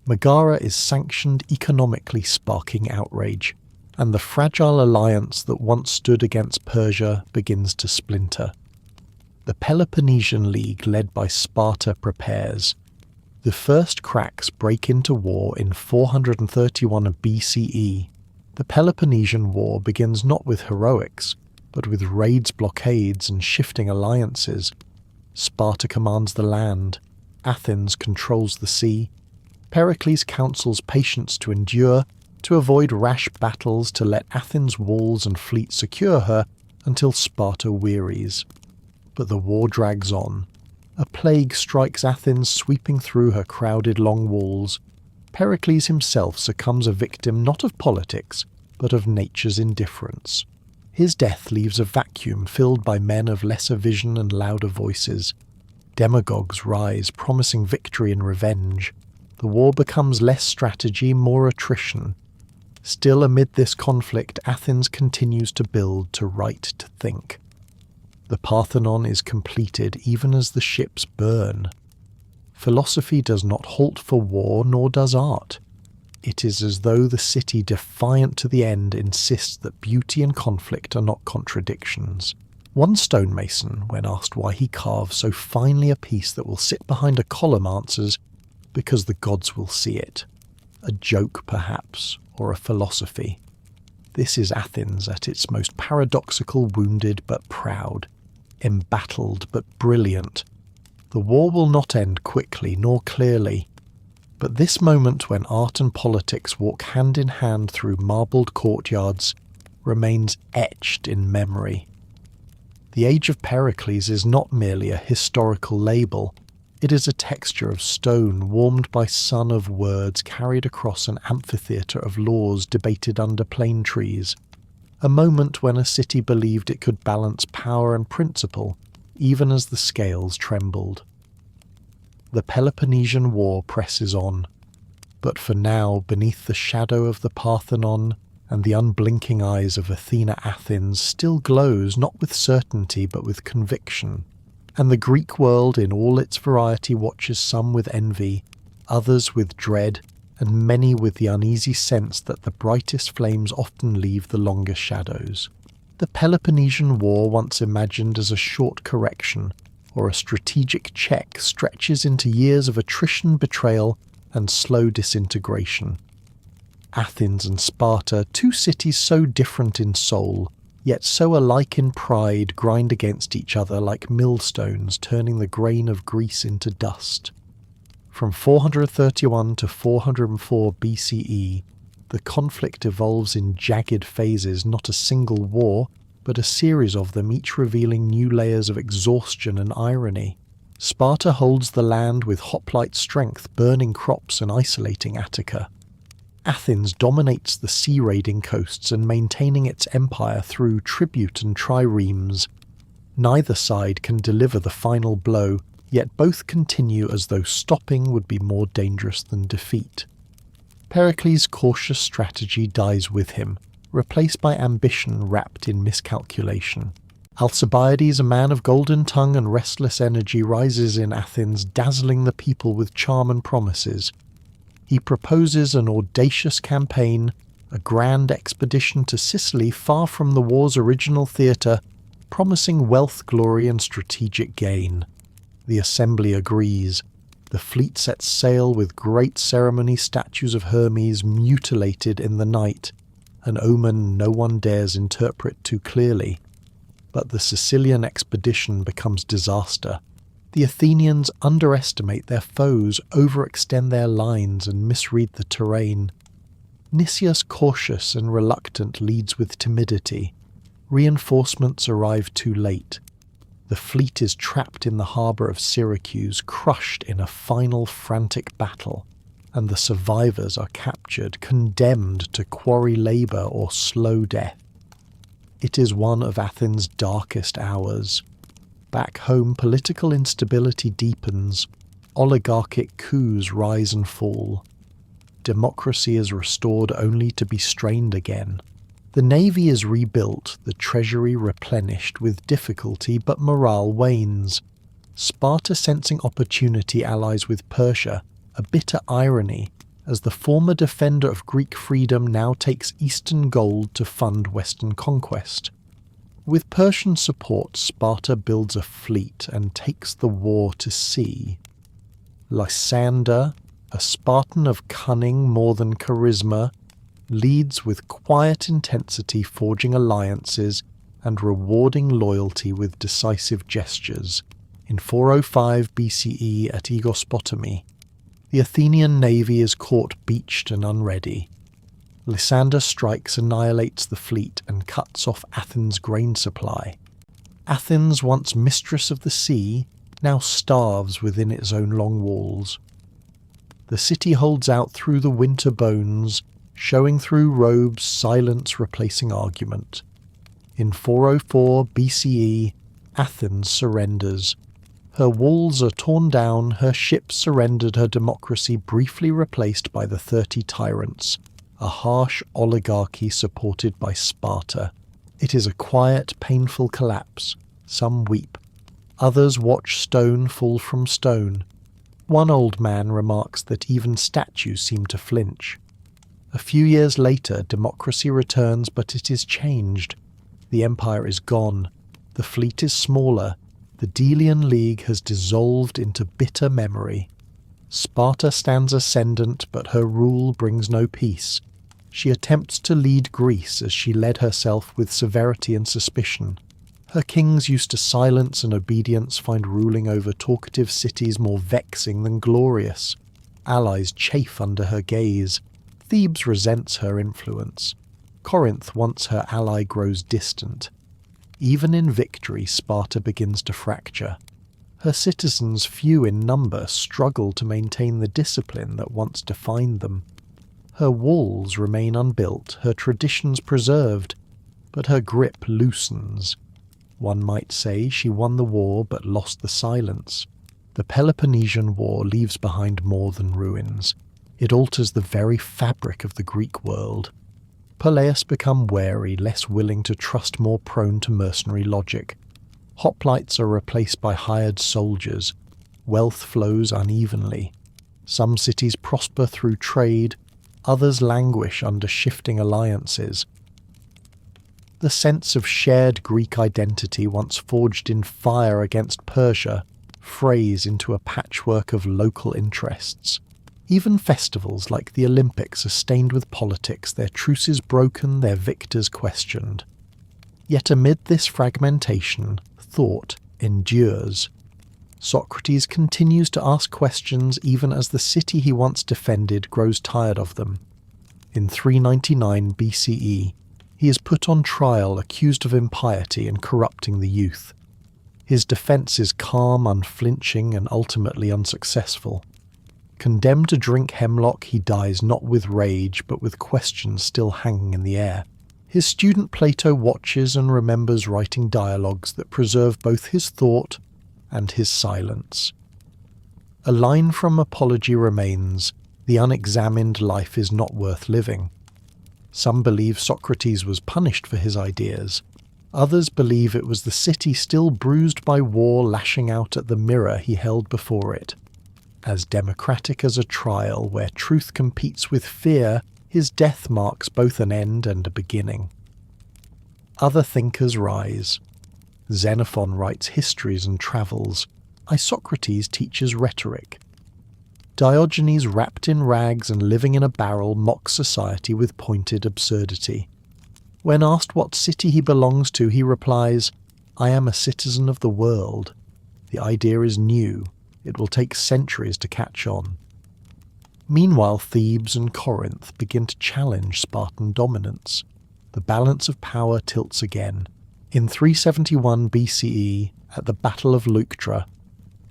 Megara is sanctioned economically, sparking outrage, and the fragile alliance that once stood against Persia begins to splinter. The Peloponnesian League, led by Sparta, prepares. The first cracks break into war in 431 BCE. The Peloponnesian War begins not with heroics, but with raids, blockades, and shifting alliances. Sparta commands the land. Athens controls the sea. Pericles counsels patience to endure, to avoid rash battles, to let Athens' walls and fleet secure her until Sparta wearies. But the war drags on. A plague strikes Athens, sweeping through her crowded long walls. Pericles himself succumbs a victim not of politics, but of nature's indifference. His death leaves a vacuum filled by men of lesser vision and louder voices. Demagogues rise, promising victory and revenge. The war becomes less strategy, more attrition. Still, amid this conflict, Athens continues to build, to write, to think. The Parthenon is completed even as the ships burn. Philosophy does not halt for war, nor does art. It is as though the city, defiant to the end, insists that beauty and conflict are not contradictions. One stonemason, when asked why he carves so finely a piece that will sit behind a column, answers, "Because the gods will see it." A joke, perhaps, or a philosophy. This is Athens at its most paradoxical, wounded but proud, embattled but brilliant. The war will not end quickly nor clearly, but this moment when art and politics walk hand in hand through marbled courtyards remains etched in memory. The age of Pericles is not merely a historical label. It is a texture of stone warmed by sun of words carried across an amphitheatre of laws debated under plane trees. A moment when a city believed it could balance power and principle, even as the scales trembled. The Peloponnesian War presses on. But for now, beneath the shadow of the Parthenon and the unblinking eyes of Athena, Athens still glows not with certainty but with conviction. And the Greek world in all its variety watches some with envy, others with dread, and many with the uneasy sense that the brightest flames often leave the longest shadows. The Peloponnesian War, once imagined as a short correction or a strategic check, stretches into years of attrition, betrayal, and slow disintegration. Athens and Sparta, two cities so different in soul, yet so alike in pride, grind against each other like millstones, turning the grain of Greece into dust. From 431 to 404 BCE, the conflict evolves in jagged phases, not a single war, but a series of them, each revealing new layers of exhaustion and irony. Sparta holds the land with hoplite strength, burning crops and isolating Attica. Athens dominates the sea-raiding coasts and maintaining its empire through tribute and triremes. Neither side can deliver the final blow, yet both continue as though stopping would be more dangerous than defeat. Pericles' cautious strategy dies with him, replaced by ambition wrapped in miscalculation. Alcibiades, a man of golden tongue and restless energy, rises in Athens, dazzling the people with charm and promises. He proposes an audacious campaign, a grand expedition to Sicily far from the war's original theatre, promising wealth, glory, and strategic gain. The assembly agrees. The fleet sets sail with great ceremony, statues of Hermes mutilated in the night, an omen no one dares interpret too clearly. But the Sicilian expedition becomes disaster. The Athenians underestimate their foes, overextend their lines, and misread the terrain. Nicias, cautious and reluctant, leads with timidity. Reinforcements arrive too late. The fleet is trapped in the harbour of Syracuse, crushed in a final frantic battle, and the survivors are captured, condemned to quarry labour or slow death. It is one of Athens' darkest hours. Back home, political instability deepens. Oligarchic coups rise and fall. Democracy is restored only to be strained again. The navy is rebuilt, the treasury replenished with difficulty, but morale wanes. Sparta, sensing opportunity, allies with Persia, a bitter irony, as the former defender of Greek freedom now takes eastern gold to fund western conquest. With Persian support, Sparta builds a fleet and takes the war to sea. Lysander, a Spartan of cunning more than charisma, leads with quiet intensity, forging alliances and rewarding loyalty with decisive gestures. In 405 BCE at Aegospotami, the Athenian navy is caught beached and unready. Lysander strikes, annihilates the fleet, and cuts off Athens' grain supply. Athens, once mistress of the sea, now starves within its own long walls. The city holds out through the winter bones, showing through robes, silence replacing argument. In 404 BCE, Athens surrenders. Her walls are torn down, her ships surrendered, her democracy briefly replaced by the 30 tyrants, a harsh oligarchy supported by Sparta. It is a quiet, painful collapse. Some weep. Others watch stone fall from stone. One old man remarks that even statues seem to flinch. A few years later, democracy returns, but it is changed. The empire is gone. The fleet is smaller. The Delian League has dissolved into bitter memory. Sparta stands ascendant, but her rule brings no peace. She attempts to lead Greece as she led herself with severity and suspicion. Her kings used to silence and obedience find ruling over talkative cities more vexing than glorious. Allies chafe under her gaze. Thebes resents her influence. Corinth, once her ally, grows distant. Even in victory, Sparta begins to fracture. Her citizens, few in number, struggle to maintain the discipline that once defined them. Her walls remain unbuilt, her traditions preserved, but her grip loosens. One might say she won the war but lost the silence. The Peloponnesian War leaves behind more than ruins. It alters the very fabric of the Greek world. Peleus become wary, less willing to trust, more prone to mercenary logic. Hoplites are replaced by hired soldiers. Wealth flows unevenly. Some cities prosper through trade, others languish under shifting alliances. The sense of shared Greek identity, once forged in fire against Persia, frays into a patchwork of local interests. Even festivals like the Olympics are stained with politics, their truces broken, their victors questioned. Yet amid this fragmentation, thought endures. Socrates continues to ask questions even as the city he once defended grows tired of them. In 399 BCE, he is put on trial, accused of impiety and corrupting the youth. His defence is calm, unflinching, and ultimately unsuccessful. Condemned to drink hemlock, he dies not with rage, but with questions still hanging in the air. His student Plato watches and remembers, writing dialogues that preserve both his thought and his silence. A line from Apology remains, "The unexamined life is not worth living." Some believe Socrates was punished for his ideas. Others believe it was the city still bruised by war lashing out at the mirror he held before it. As democratic as a trial where truth competes with fear, his death marks both an end and a beginning. Other thinkers rise. Xenophon writes histories and travels. Isocrates teaches rhetoric. Diogenes, wrapped in rags and living in a barrel, mocks society with pointed absurdity. When asked what city he belongs to, he replies, "I am a citizen of the world." The idea is new. It will take centuries to catch on. Meanwhile, Thebes and Corinth begin to challenge Spartan dominance. The balance of power tilts again. In 371 BCE, at the Battle of Leuctra,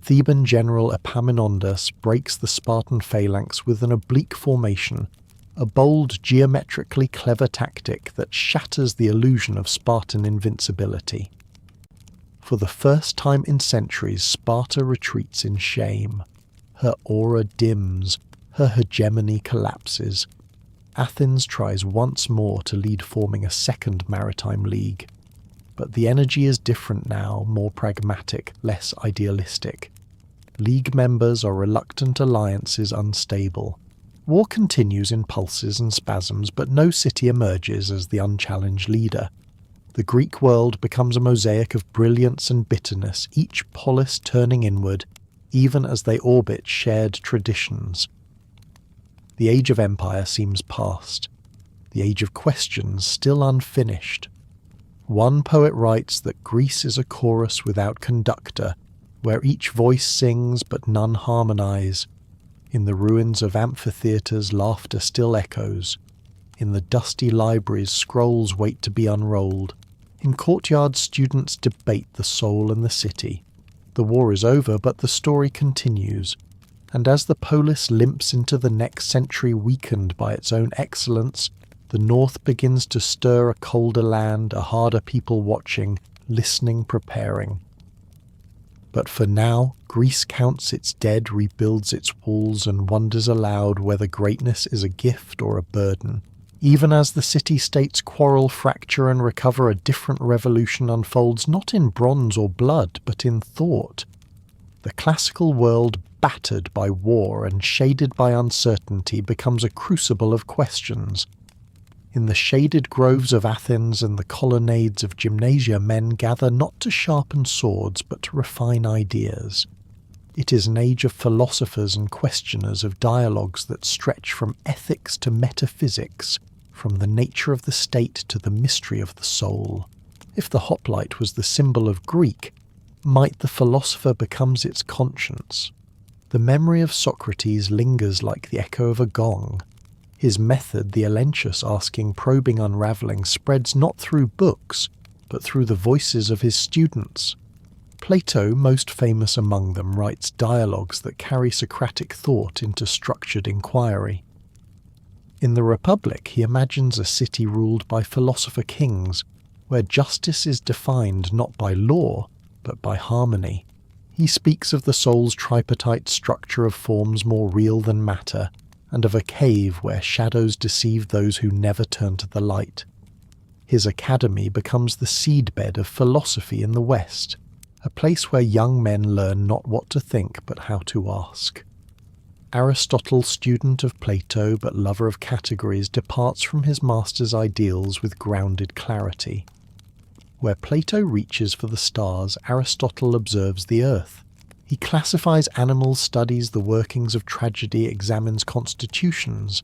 Theban general Epaminondas breaks the Spartan phalanx with an oblique formation, a bold, geometrically clever tactic that shatters the illusion of Spartan invincibility. For the first time in centuries, Sparta retreats in shame. Her aura dims, her hegemony collapses. Athens tries once more to lead, forming a second maritime league. But the energy is different now, more pragmatic, less idealistic. League members are reluctant, alliances unstable. War continues in pulses and spasms, but no city emerges as the unchallenged leader. The Greek world becomes a mosaic of brilliance and bitterness, each polis turning inward, even as they orbit shared traditions. The age of empire seems past. The age of questions still unfinished. One poet writes that Greece is a chorus without conductor, where each voice sings but none harmonize. In the ruins of amphitheatres laughter still echoes. In the dusty libraries scrolls wait to be unrolled. In courtyards students debate the soul and the city. The war is over, but the story continues. And as the polis limps into the next century weakened by its own excellence, the north begins to stir, a colder land, a harder people watching, listening, preparing. But for now, Greece counts its dead, rebuilds its walls, and wonders aloud whether greatness is a gift or a burden. Even as the city-states quarrel, fracture, and recover, a different revolution unfolds, not in bronze or blood, but in thought. The classical world, battered by war and shaded by uncertainty, becomes a crucible of questions. In the shaded groves of Athens and the colonnades of gymnasia, men gather not to sharpen swords, but to refine ideas. It is an age of philosophers and questioners, of dialogues that stretch from ethics to metaphysics, from the nature of the state to the mystery of the soul. If the hoplite was the symbol of Greek, might the philosopher becomes its conscience? The memory of Socrates lingers like the echo of a gong. His method, the elenchus, asking, probing, unravelling, spreads not through books, but through the voices of his students. Plato, most famous among them, writes dialogues that carry Socratic thought into structured inquiry. In the Republic, he imagines a city ruled by philosopher kings, where justice is defined not by law, but by harmony. He speaks of the soul's tripartite structure of forms more real than matter, and of a cave where shadows deceive those who never turn to the light. His academy becomes the seedbed of philosophy in the West, a place where young men learn not what to think but how to ask. Aristotle, student of Plato but lover of categories, departs from his master's ideals with grounded clarity. Where Plato reaches for the stars, Aristotle observes the earth. He classifies animals, studies the workings of tragedy, examines constitutions.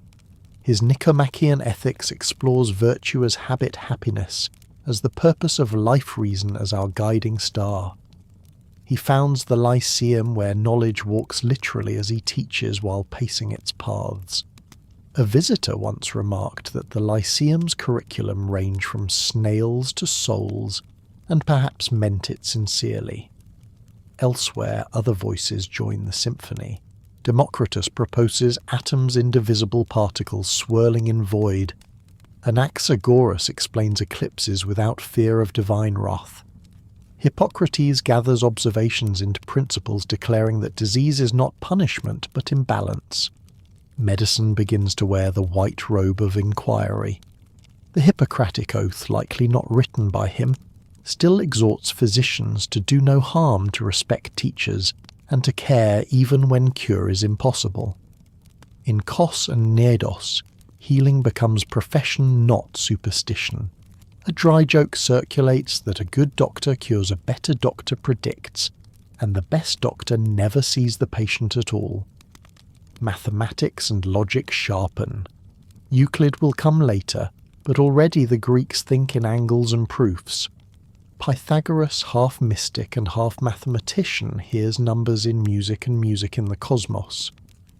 His Nicomachean ethics explores virtue as habit happiness, as the purpose of life reason as our guiding star. He founds the Lyceum where knowledge walks literally as he teaches while pacing its paths. A visitor once remarked that the Lyceum's curriculum ranged from snails to souls, and perhaps meant it sincerely. Elsewhere, other voices join the symphony. Democritus proposes atoms indivisible particles swirling in void. Anaxagoras explains eclipses without fear of divine wrath. Hippocrates gathers observations into principles declaring that disease is not punishment but imbalance. Medicine begins to wear the white robe of inquiry. The Hippocratic Oath, likely not written by him, still exhorts physicians to do no harm, to respect teachers, and to care even when cure is impossible. In Kos and Cnidos, healing becomes profession, not superstition. A dry joke circulates that a good doctor cures a better doctor predicts, and the best doctor never sees the patient at all. Mathematics and logic sharpen. Euclid will come later, but already the Greeks think in angles and proofs. Pythagoras, half mystic and half mathematician, hears numbers in music and music in the cosmos.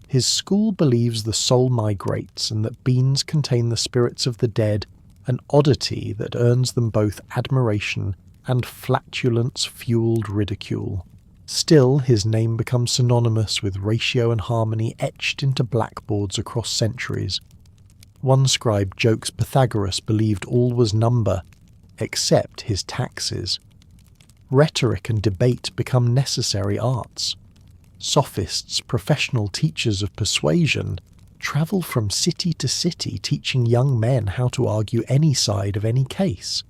His school believes the soul migrates and that beans contain the spirits of the dead, an oddity that earns them both admiration and flatulence-fueled ridicule. Still, his name becomes synonymous with ratio and harmony etched into blackboards across centuries. One scribe jokes Pythagoras believed all was number, except his taxes. Rhetoric and debate become necessary arts. Sophists, professional teachers of persuasion, travel from city to city teaching young men how to argue any side of any case.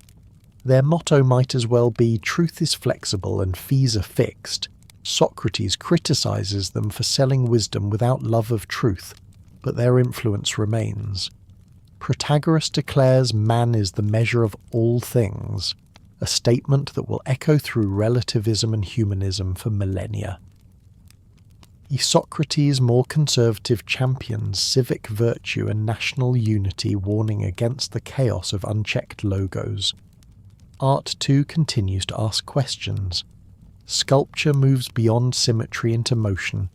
Their motto might as well be "truth is flexible and fees are fixed." Socrates criticizes them for selling wisdom without love of truth, but their influence remains. Protagoras declares man is the measure of all things, a statement that will echo through relativism and humanism for millennia. Socrates' more conservative champions civic virtue and national unity, warning against the chaos of unchecked logos. Art too continues to ask questions. Sculpture moves beyond symmetry into motion.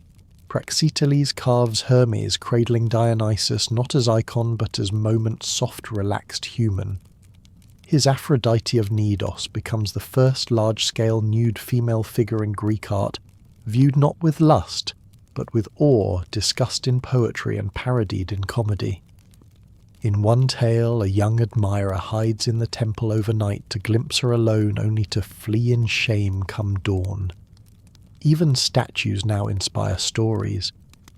Praxiteles carves Hermes cradling Dionysus not as icon but as moment soft relaxed human. His Aphrodite of Cnidos becomes the first large-scale nude female figure in Greek art, viewed not with lust, but with awe, discussed in poetry and parodied in comedy. In one tale, a young admirer hides in the temple overnight to glimpse her alone, only to flee in shame come dawn. Even statues now inspire stories.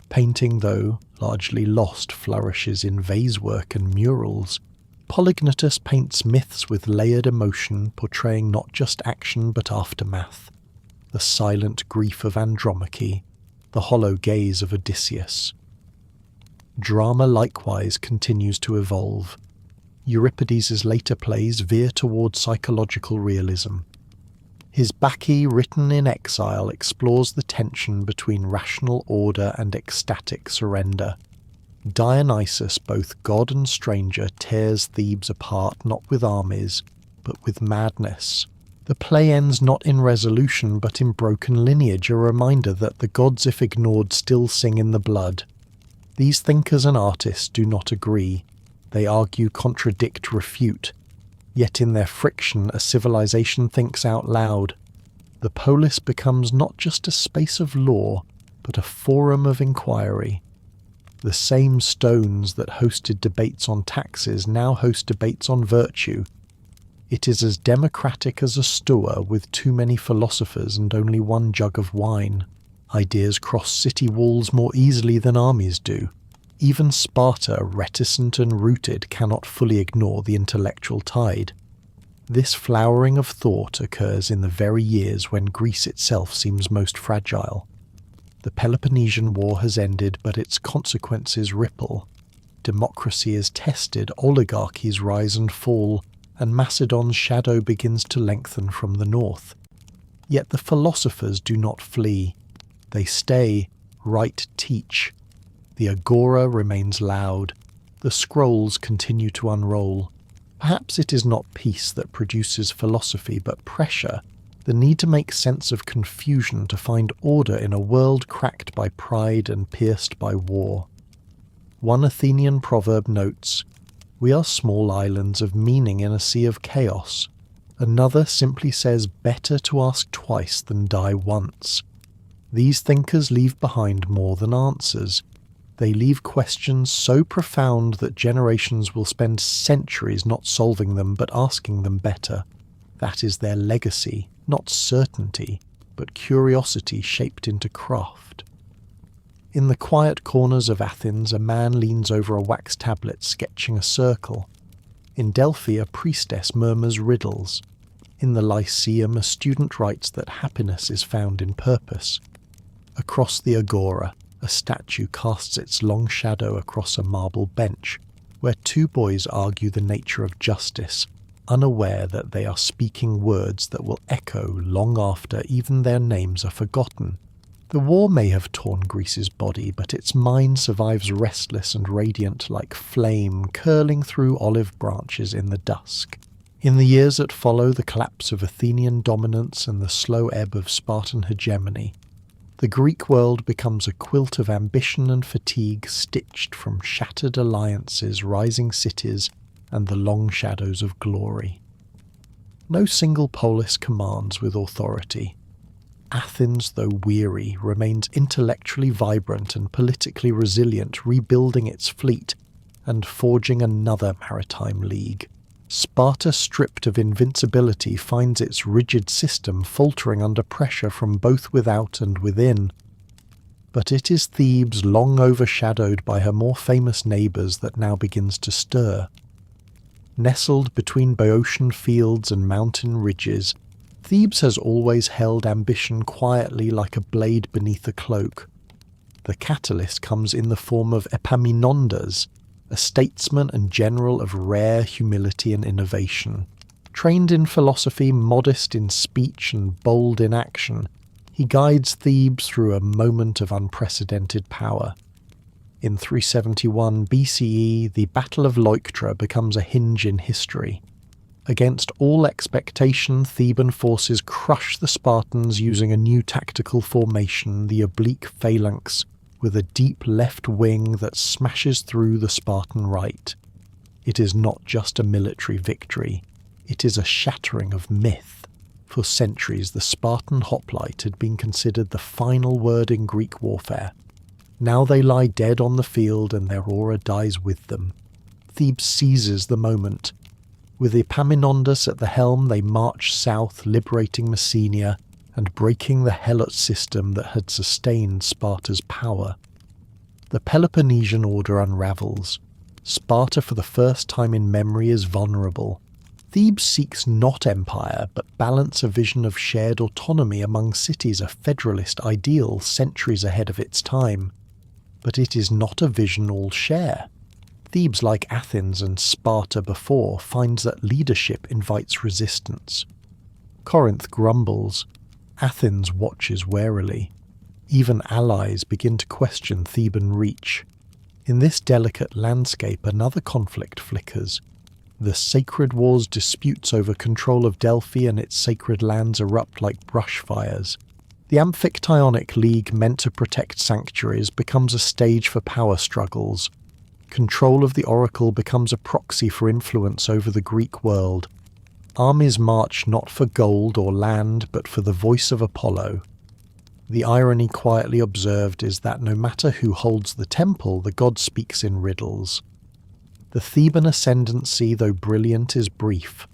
Painting, though largely lost, flourishes in vasework and murals. Polygnotus paints myths with layered emotion, portraying not just action but aftermath. The silent grief of Andromache, the hollow gaze of Odysseus. Drama likewise continues to evolve. Euripides' later plays veer toward psychological realism. His Bacchae, written in exile, explores the tension between rational order and ecstatic surrender. Dionysus, both god and stranger, tears Thebes apart not with armies, but with madness. The play ends not in resolution but in broken lineage, a reminder that the gods, if ignored, still sing in the blood. These thinkers and artists do not agree. They argue, contradict, refute. Yet in their friction a civilization thinks out loud. The polis becomes not just a space of law, but a forum of inquiry. The same stones that hosted debates on taxes now host debates on virtue. It is as democratic as a stoa with too many philosophers and only one jug of wine. Ideas cross city walls more easily than armies do. Even Sparta, reticent and rooted, cannot fully ignore the intellectual tide. This flowering of thought occurs in the very years when Greece itself seems most fragile. The Peloponnesian War has ended, but its consequences ripple. Democracy is tested, oligarchies rise and fall, and Macedon's shadow begins to lengthen from the north. Yet the philosophers do not flee. They stay, write, teach. The agora remains loud. The scrolls continue to unroll. Perhaps it is not peace that produces philosophy, but pressure, the need to make sense of confusion, to find order in a world cracked by pride and pierced by war. One Athenian proverb notes, "We are small islands of meaning in a sea of chaos." Another simply says, "Better to ask twice than die once." These thinkers leave behind more than answers. They leave questions so profound that generations will spend centuries not solving them but asking them better. That is their legacy, not certainty, but curiosity shaped into craft. In the quiet corners of Athens, a man leans over a wax tablet sketching a circle. In Delphi, a priestess murmurs riddles. In the Lyceum, a student writes that happiness is found in purpose. Across the agora, a statue casts its long shadow across a marble bench, where two boys argue the nature of justice, unaware that they are speaking words that will echo long after even their names are forgotten. The war may have torn Greece's body, but its mind survives restless and radiant like flame curling through olive branches in the dusk. In the years that follow the collapse of Athenian dominance and the slow ebb of Spartan hegemony, the Greek world becomes a quilt of ambition and fatigue stitched from shattered alliances, rising cities, and the long shadows of glory. No single polis commands with authority. Athens, though weary, remains intellectually vibrant and politically resilient, rebuilding its fleet and forging another maritime league. Sparta, stripped of invincibility, finds its rigid system faltering under pressure from both without and within. But it is Thebes, long overshadowed by her more famous neighbours, that now begins to stir. Nestled between Boeotian fields and mountain ridges, Thebes has always held ambition quietly like a blade beneath a cloak. The catalyst comes in the form of Epaminondas, a statesman and general of rare humility and innovation. Trained in philosophy, modest in speech and bold in action, he guides Thebes through a moment of unprecedented power. In 371 BCE, the Battle of Leuctra becomes a hinge in history. Against all expectation, Theban forces crush the Spartans using a new tactical formation, the oblique phalanx, with a deep left wing that smashes through the Spartan right. It is not just a military victory, it is a shattering of myth. For centuries, the Spartan hoplite had been considered the final word in Greek warfare. Now they lie dead on the field and their aura dies with them. Thebes seizes the moment. With Epaminondas at the helm, they march south, liberating Messenia and breaking the helot system that had sustained Sparta's power. The Peloponnesian order unravels. Sparta, for the first time in memory, is vulnerable. Thebes seeks not empire, but balance, a vision of shared autonomy among cities, a federalist ideal centuries ahead of its time. But it is not a vision all share. Thebes, like Athens and Sparta before, finds that leadership invites resistance. Corinth grumbles. Athens watches warily. Even allies begin to question Theban reach. In this delicate landscape, another conflict flickers. The Sacred War's disputes over control of Delphi and its sacred lands erupt like brush fires. The Amphictyonic League, meant to protect sanctuaries, becomes a stage for power struggles. Control of the oracle becomes a proxy for influence over the Greek world. Armies march not for gold or land, but for the voice of Apollo. The irony, quietly observed, is that no matter who holds the temple, the god speaks in riddles. The Theban ascendancy, though brilliant, is brief.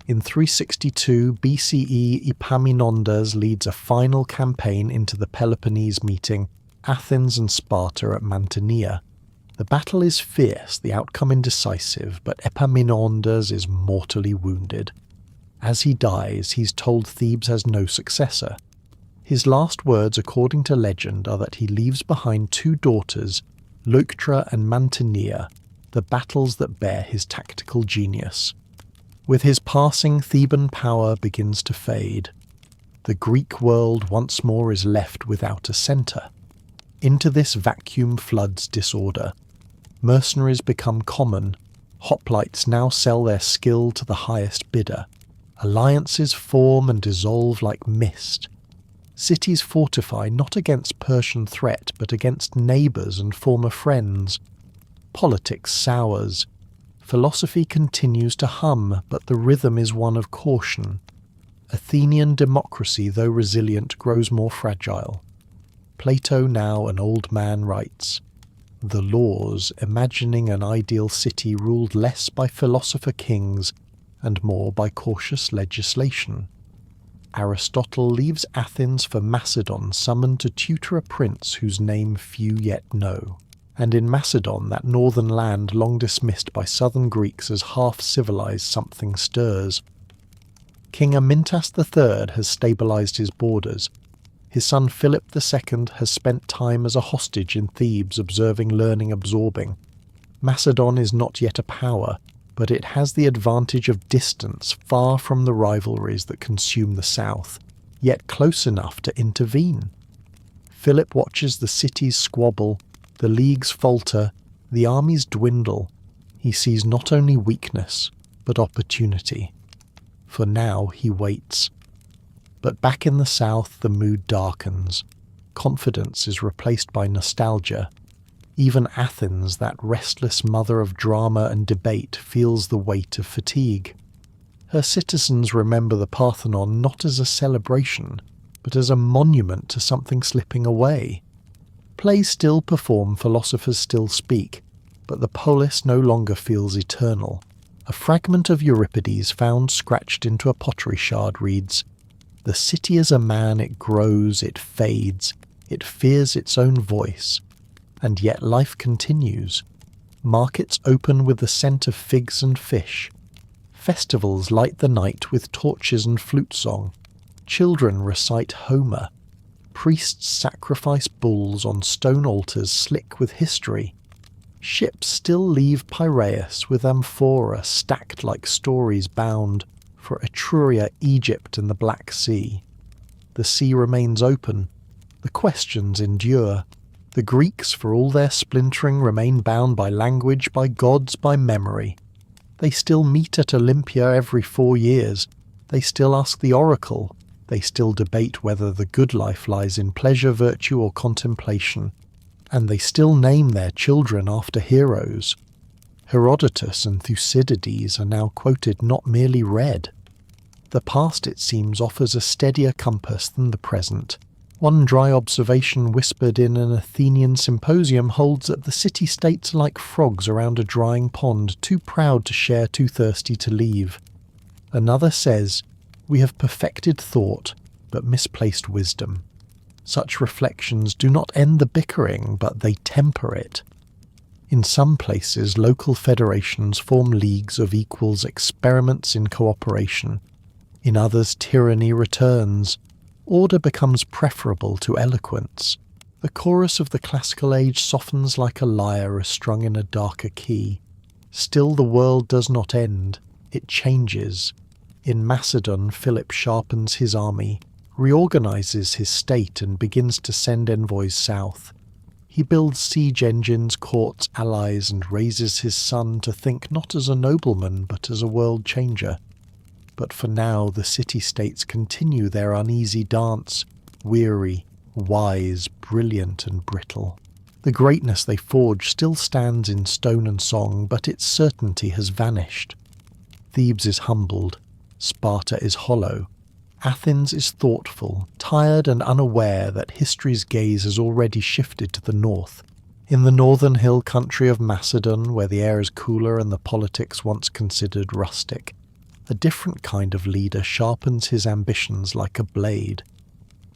In 362 BCE, Epaminondas leads a final campaign into the Peloponnese, meeting Athens and Sparta at Mantinea. The battle is fierce, the outcome indecisive, but Epaminondas is mortally wounded. As he dies, he's told Thebes has no successor. His last words, according to legend, are that he leaves behind 2 daughters, Leuctra and Mantinea, the battles that bear his tactical genius. With his passing, Theban power begins to fade. The Greek world once more is left without a centre. Into this vacuum floods disorder. Mercenaries become common. Hoplites now sell their skill to the highest bidder. Alliances form and dissolve like mist. Cities fortify not against Persian threat, but against neighbours and former friends. Politics sours. Philosophy continues to hum, but the rhythm is one of caution. Athenian democracy, though resilient, grows more fragile. Plato, now an old man, writes, "The laws, imagining an ideal city, ruled less by philosopher kings and more by cautious legislation." Aristotle leaves Athens for Macedon, summoned to tutor a prince whose name few yet know. And in Macedon, that northern land long dismissed by southern Greeks as half-civilized, something stirs. King Amyntas III has stabilized his borders. His son Philip II has spent time as a hostage in Thebes, observing, learning, absorbing. Macedon is not yet a power, but it has the advantage of distance, far from the rivalries that consume the south, yet close enough to intervene. Philip watches the cities squabble, the leagues falter, the armies dwindle. He sees not only weakness, but opportunity. For now he waits. But back in the south the mood darkens. Confidence is replaced by nostalgia. Even Athens, that restless mother of drama and debate, feels the weight of fatigue. Her citizens remember the Parthenon not as a celebration, but as a monument to something slipping away. Plays still perform, philosophers still speak, but the polis no longer feels eternal. A fragment of Euripides found scratched into a pottery shard reads, "The city is a man, it grows, it fades, it fears its own voice, and yet life continues. Markets open with the scent of figs and fish. Festivals light the night with torches and flute song. Children recite Homer. Priests sacrifice bulls on stone altars slick with history. Ships still leave Piraeus with amphora stacked like stories bound for Etruria, Egypt and the Black Sea. The sea remains open. The questions endure. The Greeks, for all their splintering, remain bound by language, by gods, by memory. They still meet at Olympia every 4 years. They still ask the oracle. They still debate whether the good life lies in pleasure, virtue, or contemplation. And they still name their children after heroes. Herodotus and Thucydides are now quoted, not merely read. The past, it seems, offers a steadier compass than the present. One dry observation whispered in an Athenian symposium holds that the city-states are like frogs around a drying pond, too proud to share, too thirsty to leave. Another says, "We have perfected thought, but misplaced wisdom. Such reflections do not end the bickering, but they temper it." In some places, local federations form leagues of equals, experiments in cooperation. In others, tyranny returns. Order becomes preferable to eloquence. The chorus of the classical age softens like a lyre strung in a darker key. Still the world does not end, it changes. In Macedon, Philip sharpens his army, reorganizes his state and begins to send envoys south. He builds siege engines, courts, allies, and raises his son to think not as a nobleman but as a world changer. But for now the city-states continue their uneasy dance, weary, wise, brilliant and brittle. The greatness they forge still stands in stone and song, but its certainty has vanished. Thebes is humbled, Sparta is hollow, Athens is thoughtful, tired and unaware that history's gaze has already shifted to the north. In the northern hill country of Macedon, where the air is cooler and the politics once considered rustic, a different kind of leader sharpens his ambitions like a blade.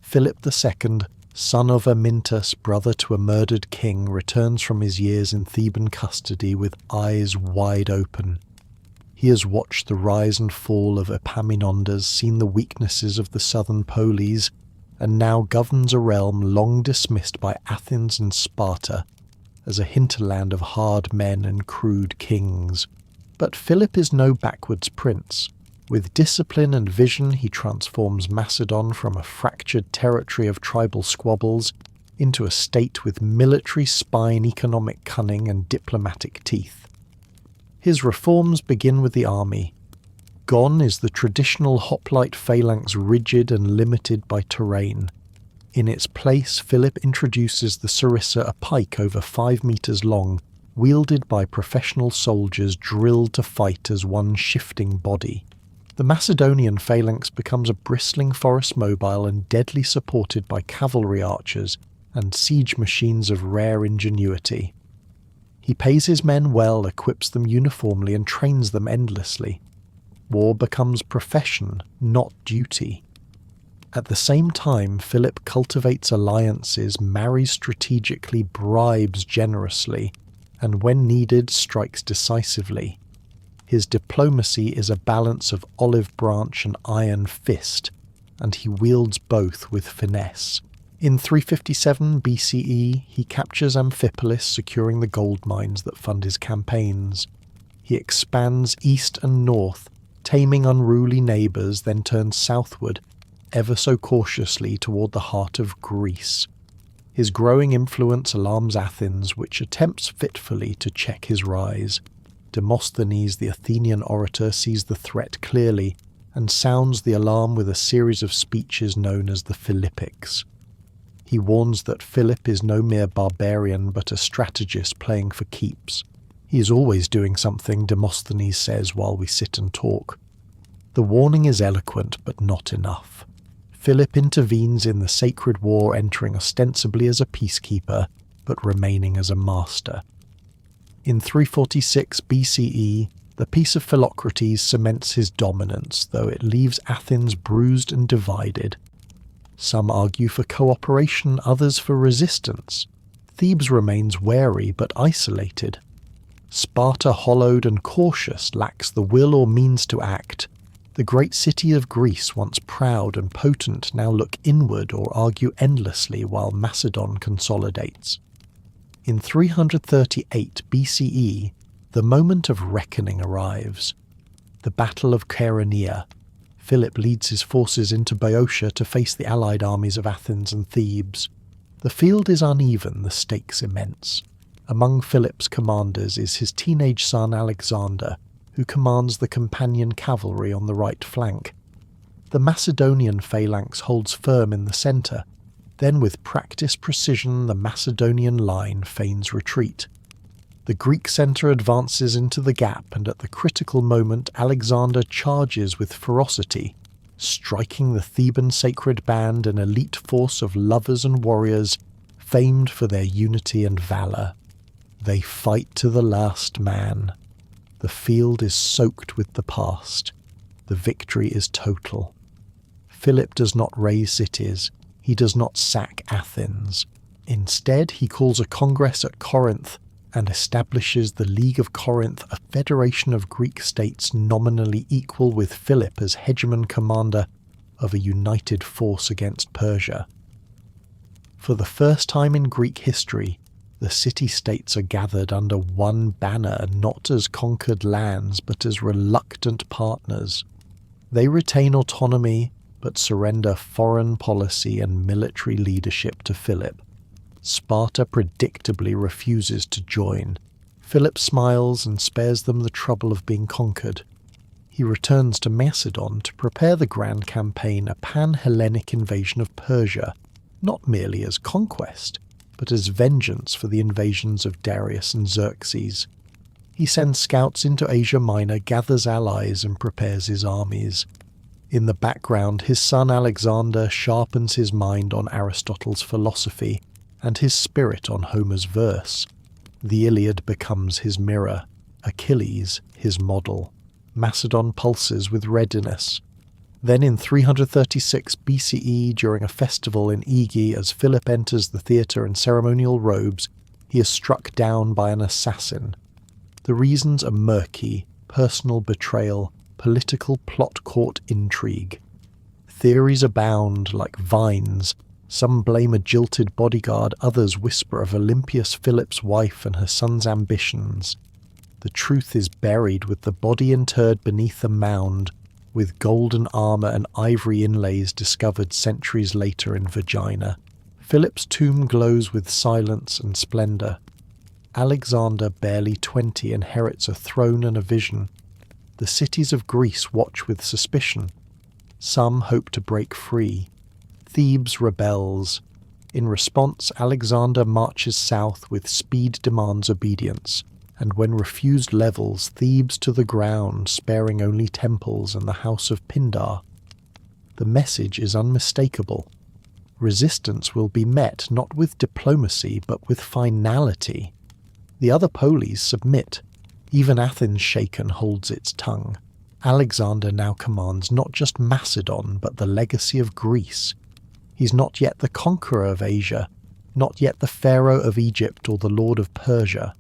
Philip II, son of Amyntas, brother to a murdered king, returns from his years in Theban custody with eyes wide open. He has watched the rise and fall of Epaminondas, seen the weaknesses of the southern Polis, and now governs a realm long dismissed by Athens and Sparta as a hinterland of hard men and crude kings. But Philip is no backwards prince. With discipline and vision, he transforms Macedon from a fractured territory of tribal squabbles into a state with military spine, economic cunning, and diplomatic teeth. His reforms begin with the army. Gone is the traditional hoplite phalanx, rigid and limited by terrain. In its place, Philip introduces the sarissa, a pike over 5 meters long, wielded by professional soldiers drilled to fight as one shifting body. The Macedonian phalanx becomes a bristling forest mobile and deadly, supported by cavalry archers and siege machines of rare ingenuity. He pays his men well, equips them uniformly, and trains them endlessly. War becomes profession, not duty. At the same time, Philip cultivates alliances, marries strategically, bribes generously, and when needed, strikes decisively. His diplomacy is a balance of olive branch and iron fist, and he wields both with finesse. In 357 BCE, he captures Amphipolis, securing the gold mines that fund his campaigns. He expands east and north, taming unruly neighbours, then turns southward, ever so cautiously, toward the heart of Greece. His growing influence alarms Athens, which attempts fitfully to check his rise. Demosthenes, the Athenian orator, sees the threat clearly and sounds the alarm with a series of speeches known as the Philippics. He warns that Philip is no mere barbarian but a strategist playing for keeps. He is always doing something, Demosthenes says while we sit and talk. The warning is eloquent but not enough. Philip intervenes in the sacred war, entering ostensibly as a peacekeeper but remaining as a master. In 346 BCE, the Peace of Philocrates cements his dominance, though it leaves Athens bruised and divided. Some argue for cooperation, others for resistance. Thebes remains wary but isolated. Sparta, hollowed and cautious, lacks the will or means to act. The great city of Greece, once proud and potent, now look inward or argue endlessly while Macedon consolidates. In 338 BCE, the moment of reckoning arrives. The Battle of Chaeronea. Philip leads his forces into Boeotia to face the allied armies of Athens and Thebes. The field is uneven, the stakes immense. Among Philip's commanders is his teenage son Alexander, who commands the companion cavalry on the right flank. The Macedonian phalanx holds firm in the centre. Then, with practiced precision, the Macedonian line feigns retreat. The Greek centre advances into the gap, and at the critical moment Alexander charges with ferocity, striking the Theban sacred band, an elite force of lovers and warriors, famed for their unity and valour. They fight to the last man. The field is soaked with the past. The victory is total. Philip does not raise cities. He does not sack Athens. Instead, he calls a congress at Corinth and establishes the League of Corinth, a federation of Greek states nominally equal, with Philip as hegemon commander of a united force against Persia. For the first time in Greek history, the city-states are gathered under one banner, not as conquered lands, but as reluctant partners. They retain autonomy, but surrender foreign policy and military leadership to Philip. Sparta predictably refuses to join. Philip smiles and spares them the trouble of being conquered. He returns to Macedon to prepare the grand campaign, a pan-Hellenic invasion of Persia, not merely as conquest, but as vengeance for the invasions of Darius and Xerxes. He sends scouts into Asia Minor, gathers allies, and prepares his armies. In the background, his son Alexander sharpens his mind on Aristotle's philosophy and his spirit on Homer's verse. The Iliad becomes his mirror, Achilles his model. Macedon pulses with readiness. Then in 336 BCE, during a festival in Aegae, as Philip enters the theatre in ceremonial robes, he is struck down by an assassin. The reasons are murky: personal betrayal, political plot-court intrigue. Theories abound like vines. Some blame a jilted bodyguard, others whisper of Olympias Philip's wife and her son's ambitions. The truth is buried with the body interred beneath a mound, with golden armour and ivory inlays discovered centuries later in Vagina. Philip's tomb glows with silence and splendour. Alexander, barely 20, inherits a throne and a vision. The cities of Greece watch with suspicion. Some hope to break free. Thebes rebels. In response, Alexander marches south with speed demands obedience, and when refused levels Thebes to the ground, sparing only temples and the house of Pindar. The message is unmistakable. Resistance will be met not with diplomacy but with finality. The other polis submit. Even Athens, shaken, holds its tongue. Alexander now commands not just Macedon but the legacy of Greece. He's not yet the conqueror of Asia, not yet the pharaoh of Egypt or the lord of Persia.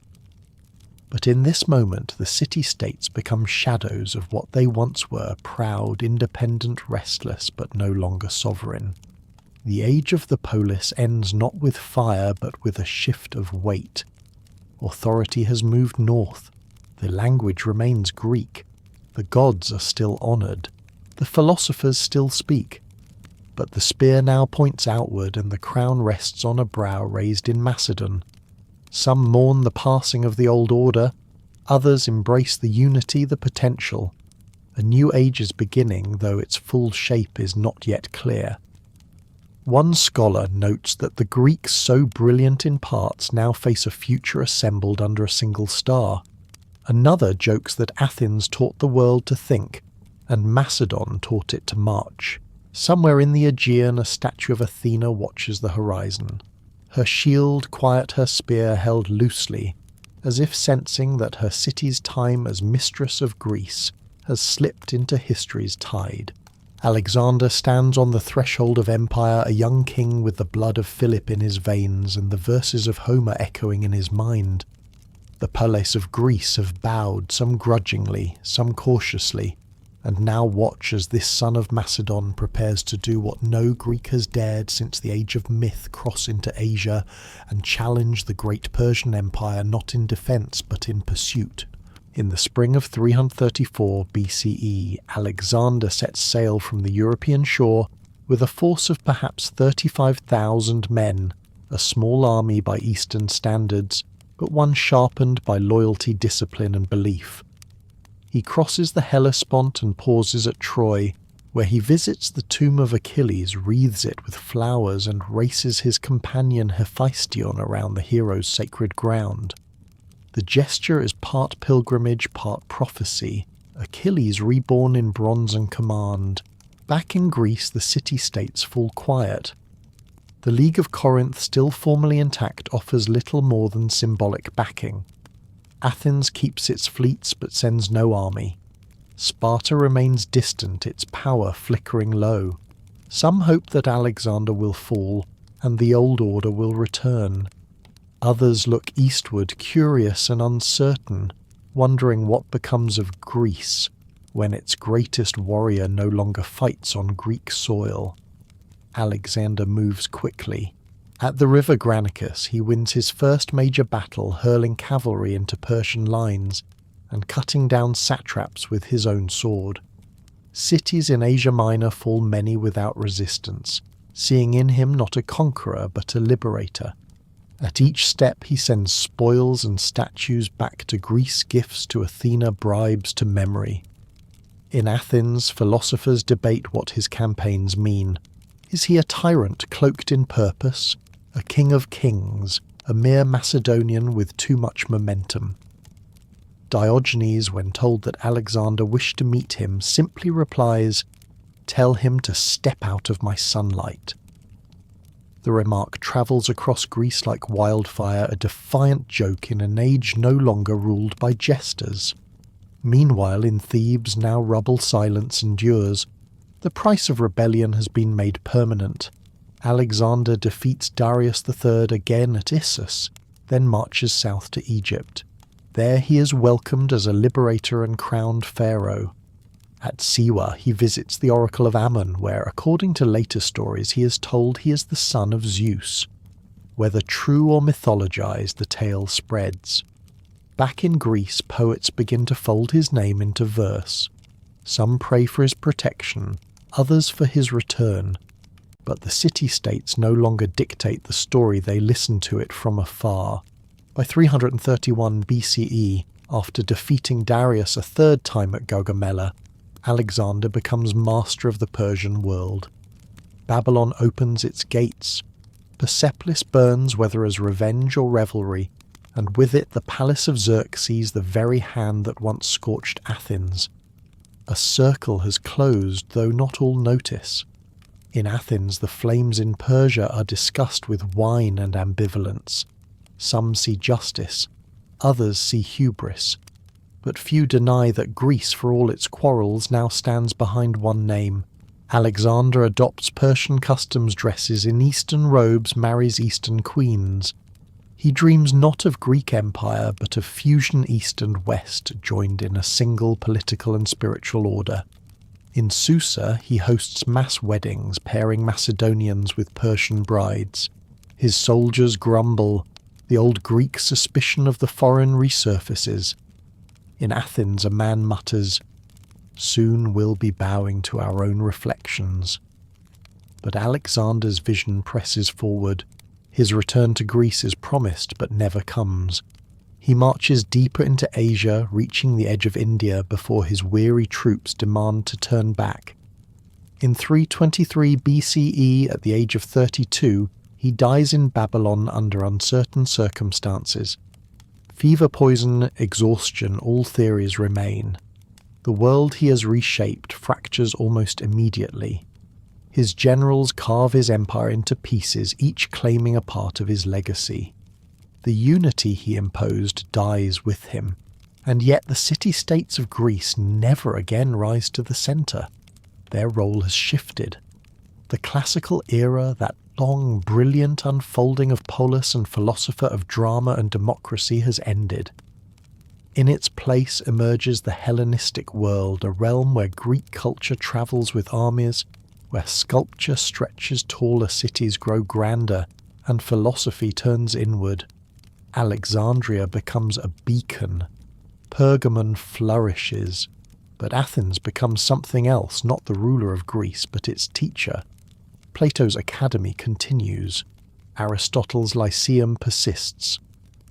But in this moment the city-states become shadows of what they once were: proud, independent, restless, but no longer sovereign. The age of the polis ends not with fire but with a shift of weight. Authority has moved north. The language remains Greek. The gods are still honoured. The philosophers still speak. But the spear now points outward, and the crown rests on a brow raised in Macedon. Some mourn the passing of the old order. Others embrace the unity, the potential. A new age is beginning, though its full shape is not yet clear. One scholar notes that the Greeks, so brilliant in parts, now face a future assembled under a single star. Another jokes that Athens taught the world to think, and Macedon taught it to march. Somewhere in the Aegean a statue of Athena watches the horizon. Her shield quiet, her spear held loosely, as if sensing that her city's time as mistress of Greece has slipped into history's tide. Alexander stands on the threshold of empire, a young king with the blood of Philip in his veins and the verses of Homer echoing in his mind. The polis of Greece have bowed, some grudgingly, some cautiously, and now watch as this son of Macedon prepares to do what no Greek has dared since the age of myth: cross into Asia and challenge the great Persian Empire not in defence but in pursuit. In the spring of 334 BCE, Alexander sets sail from the European shore with a force of perhaps 35,000 men, a small army by Eastern standards, but one sharpened by loyalty, discipline and belief. He crosses the Hellespont and pauses at Troy, where he visits the tomb of Achilles, wreathes it with flowers and races his companion Hephaestion around the hero's sacred ground. The gesture is part pilgrimage, part prophecy, Achilles reborn in bronze and command. Back in Greece the city-states fall quiet. The League of Corinth, still formally intact, offers little more than symbolic backing. Athens keeps its fleets but sends no army. Sparta remains distant, its power flickering low. Some hope that Alexander will fall, and the old order will return. Others look eastward, curious and uncertain, wondering what becomes of Greece when its greatest warrior no longer fights on Greek soil. Alexander moves quickly. At the river Granicus he wins his first major battle, hurling cavalry into Persian lines and cutting down satraps with his own sword. Cities in Asia Minor fall many without resistance, seeing in him not a conqueror but a liberator. At each step he sends spoils and statues back to Greece, gifts to Athena, bribes to memory. In Athens, philosophers debate what his campaigns mean. Is he a tyrant cloaked in purpose, a king of kings, a mere Macedonian with too much momentum? Diogenes, when told that Alexander wished to meet him, simply replies, "Tell him to step out of my sunlight." The remark travels across Greece like wildfire, a defiant joke in an age no longer ruled by jesters. Meanwhile, in Thebes, now rubble silence endures. The price of rebellion has been made permanent. Alexander defeats Darius III again at Issus, then marches south to Egypt. There he is welcomed as a liberator and crowned pharaoh. At Siwa, he visits the oracle of Ammon, where, according to later stories, he is told he is the son of Zeus. Whether true or mythologized, the tale spreads. Back in Greece, poets begin to fold his name into verse. Some pray for his protection, others for his return. But the city-states no longer dictate the story, they listen to it from afar. By 331 BCE, after defeating Darius a third time at Gaugamela, Alexander becomes master of the Persian world. Babylon opens its gates. Persepolis burns whether as revenge or revelry, and with it the palace of Xerxes, the very hand that once scorched Athens. A circle has closed, though not all notice. In Athens, the flames in Persia are discussed with wine and ambivalence. Some see justice, others see hubris. But few deny that Greece, for all its quarrels, now stands behind one name. Alexander adopts Persian customs, dresses in Eastern robes, marries Eastern queens. He dreams not of Greek empire, but of fusion East and West, joined in a single political and spiritual order. In Susa, he hosts mass weddings, pairing Macedonians with Persian brides. His soldiers grumble. The old Greek suspicion of the foreign resurfaces. In Athens, a man mutters, "Soon we'll be bowing to our own reflections." But Alexander's vision presses forward. His return to Greece is promised but never comes. He marches deeper into Asia, reaching the edge of India before his weary troops demand to turn back. In 323 BCE, at the age of 32, he dies in Babylon under uncertain circumstances. Fever poison, exhaustion, all theories remain. The world he has reshaped fractures almost immediately. His generals carve his empire into pieces, each claiming a part of his legacy. The unity he imposed dies with him, and yet the city-states of Greece never again rise to the centre. Their role has shifted. The classical era, that long, brilliant unfolding of polis and philosopher, of drama and democracy, has ended. In its place emerges the Hellenistic world, a realm where Greek culture travels with armies, where sculpture stretches taller, cities grow grander, and philosophy turns inward. Alexandria becomes a beacon. Pergamon flourishes. But Athens becomes something else, not the ruler of Greece, but its teacher. Plato's academy continues. Aristotle's Lyceum persists.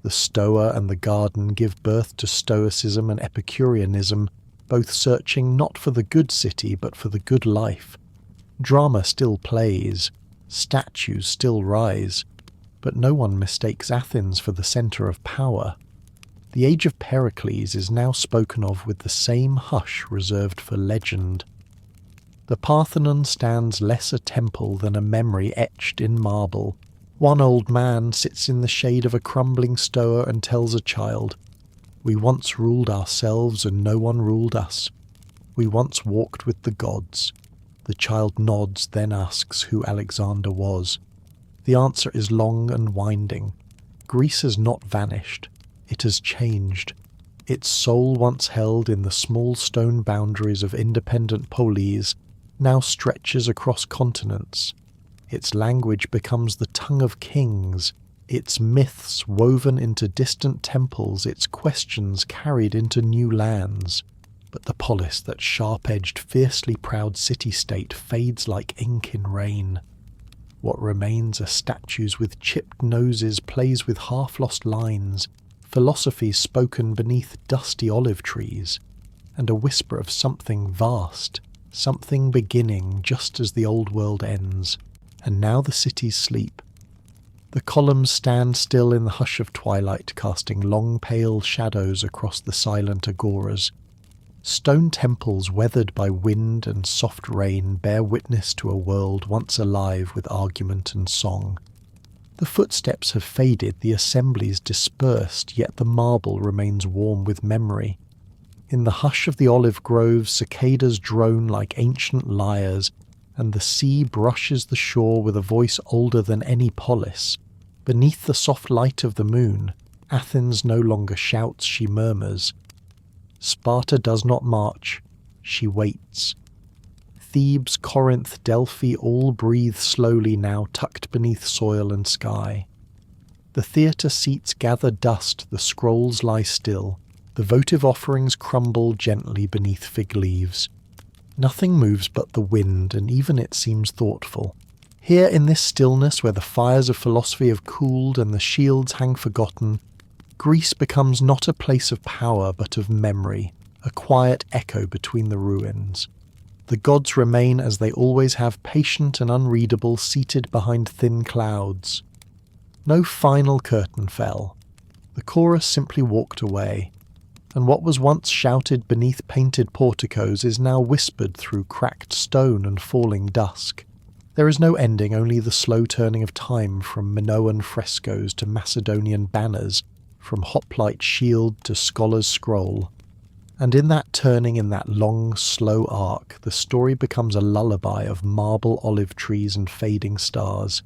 The Stoa and the Garden give birth to Stoicism and Epicureanism, both searching not for the good city but for the good life. Drama still plays, statues still rise, but no one mistakes Athens for the centre of power. The age of Pericles is now spoken of with the same hush reserved for legend. The Parthenon stands less a temple than a memory etched in marble. One old man sits in the shade of a crumbling stoa and tells a child, "We once ruled ourselves and no one ruled us. We once walked with the gods." The child nods, then asks who Alexander was. The answer is long and winding. Greece has not vanished. It has changed. Its soul, once held in the small stone boundaries of independent polis, now stretches across continents. Its language becomes the tongue of kings, its myths woven into distant temples, its questions carried into new lands. But the polis, that sharp-edged, fiercely proud city-state, fades like ink in rain. What remains are statues with chipped noses, plays with half-lost lines, philosophy spoken beneath dusty olive trees, and a whisper of something vast, something beginning just as the old world ends. And now the cities sleep. The columns stand still in the hush of twilight, casting long pale shadows across the silent agoras. Stone temples weathered by wind and soft rain bear witness to a world once alive with argument and song. The footsteps have faded, the assemblies dispersed, yet the marble remains warm with memory. In the hush of the olive groves, cicadas drone like ancient lyres, and the sea brushes the shore with a voice older than any polis. Beneath the soft light of the moon, Athens no longer shouts, she murmurs. Sparta does not march, she waits. Thebes, Corinth, Delphi all breathe slowly now, tucked beneath soil and sky. The theatre seats gather dust, the scrolls lie still, the votive offerings crumble gently beneath fig leaves. Nothing moves but the wind, and even it seems thoughtful. Here in this stillness, where the fires of philosophy have cooled and the shields hang forgotten, Greece becomes not a place of power but of memory, a quiet echo between the ruins. The gods remain as they always have, patient and unreadable, seated behind thin clouds. No final curtain fell. The chorus simply walked away, and what was once shouted beneath painted porticos is now whispered through cracked stone and falling dusk. There is no ending, only the slow turning of time from Minoan frescoes to Macedonian banners, from hoplite shield to scholar's scroll. And in that turning, in that long, slow arc, the story becomes a lullaby of marble olive trees and fading stars.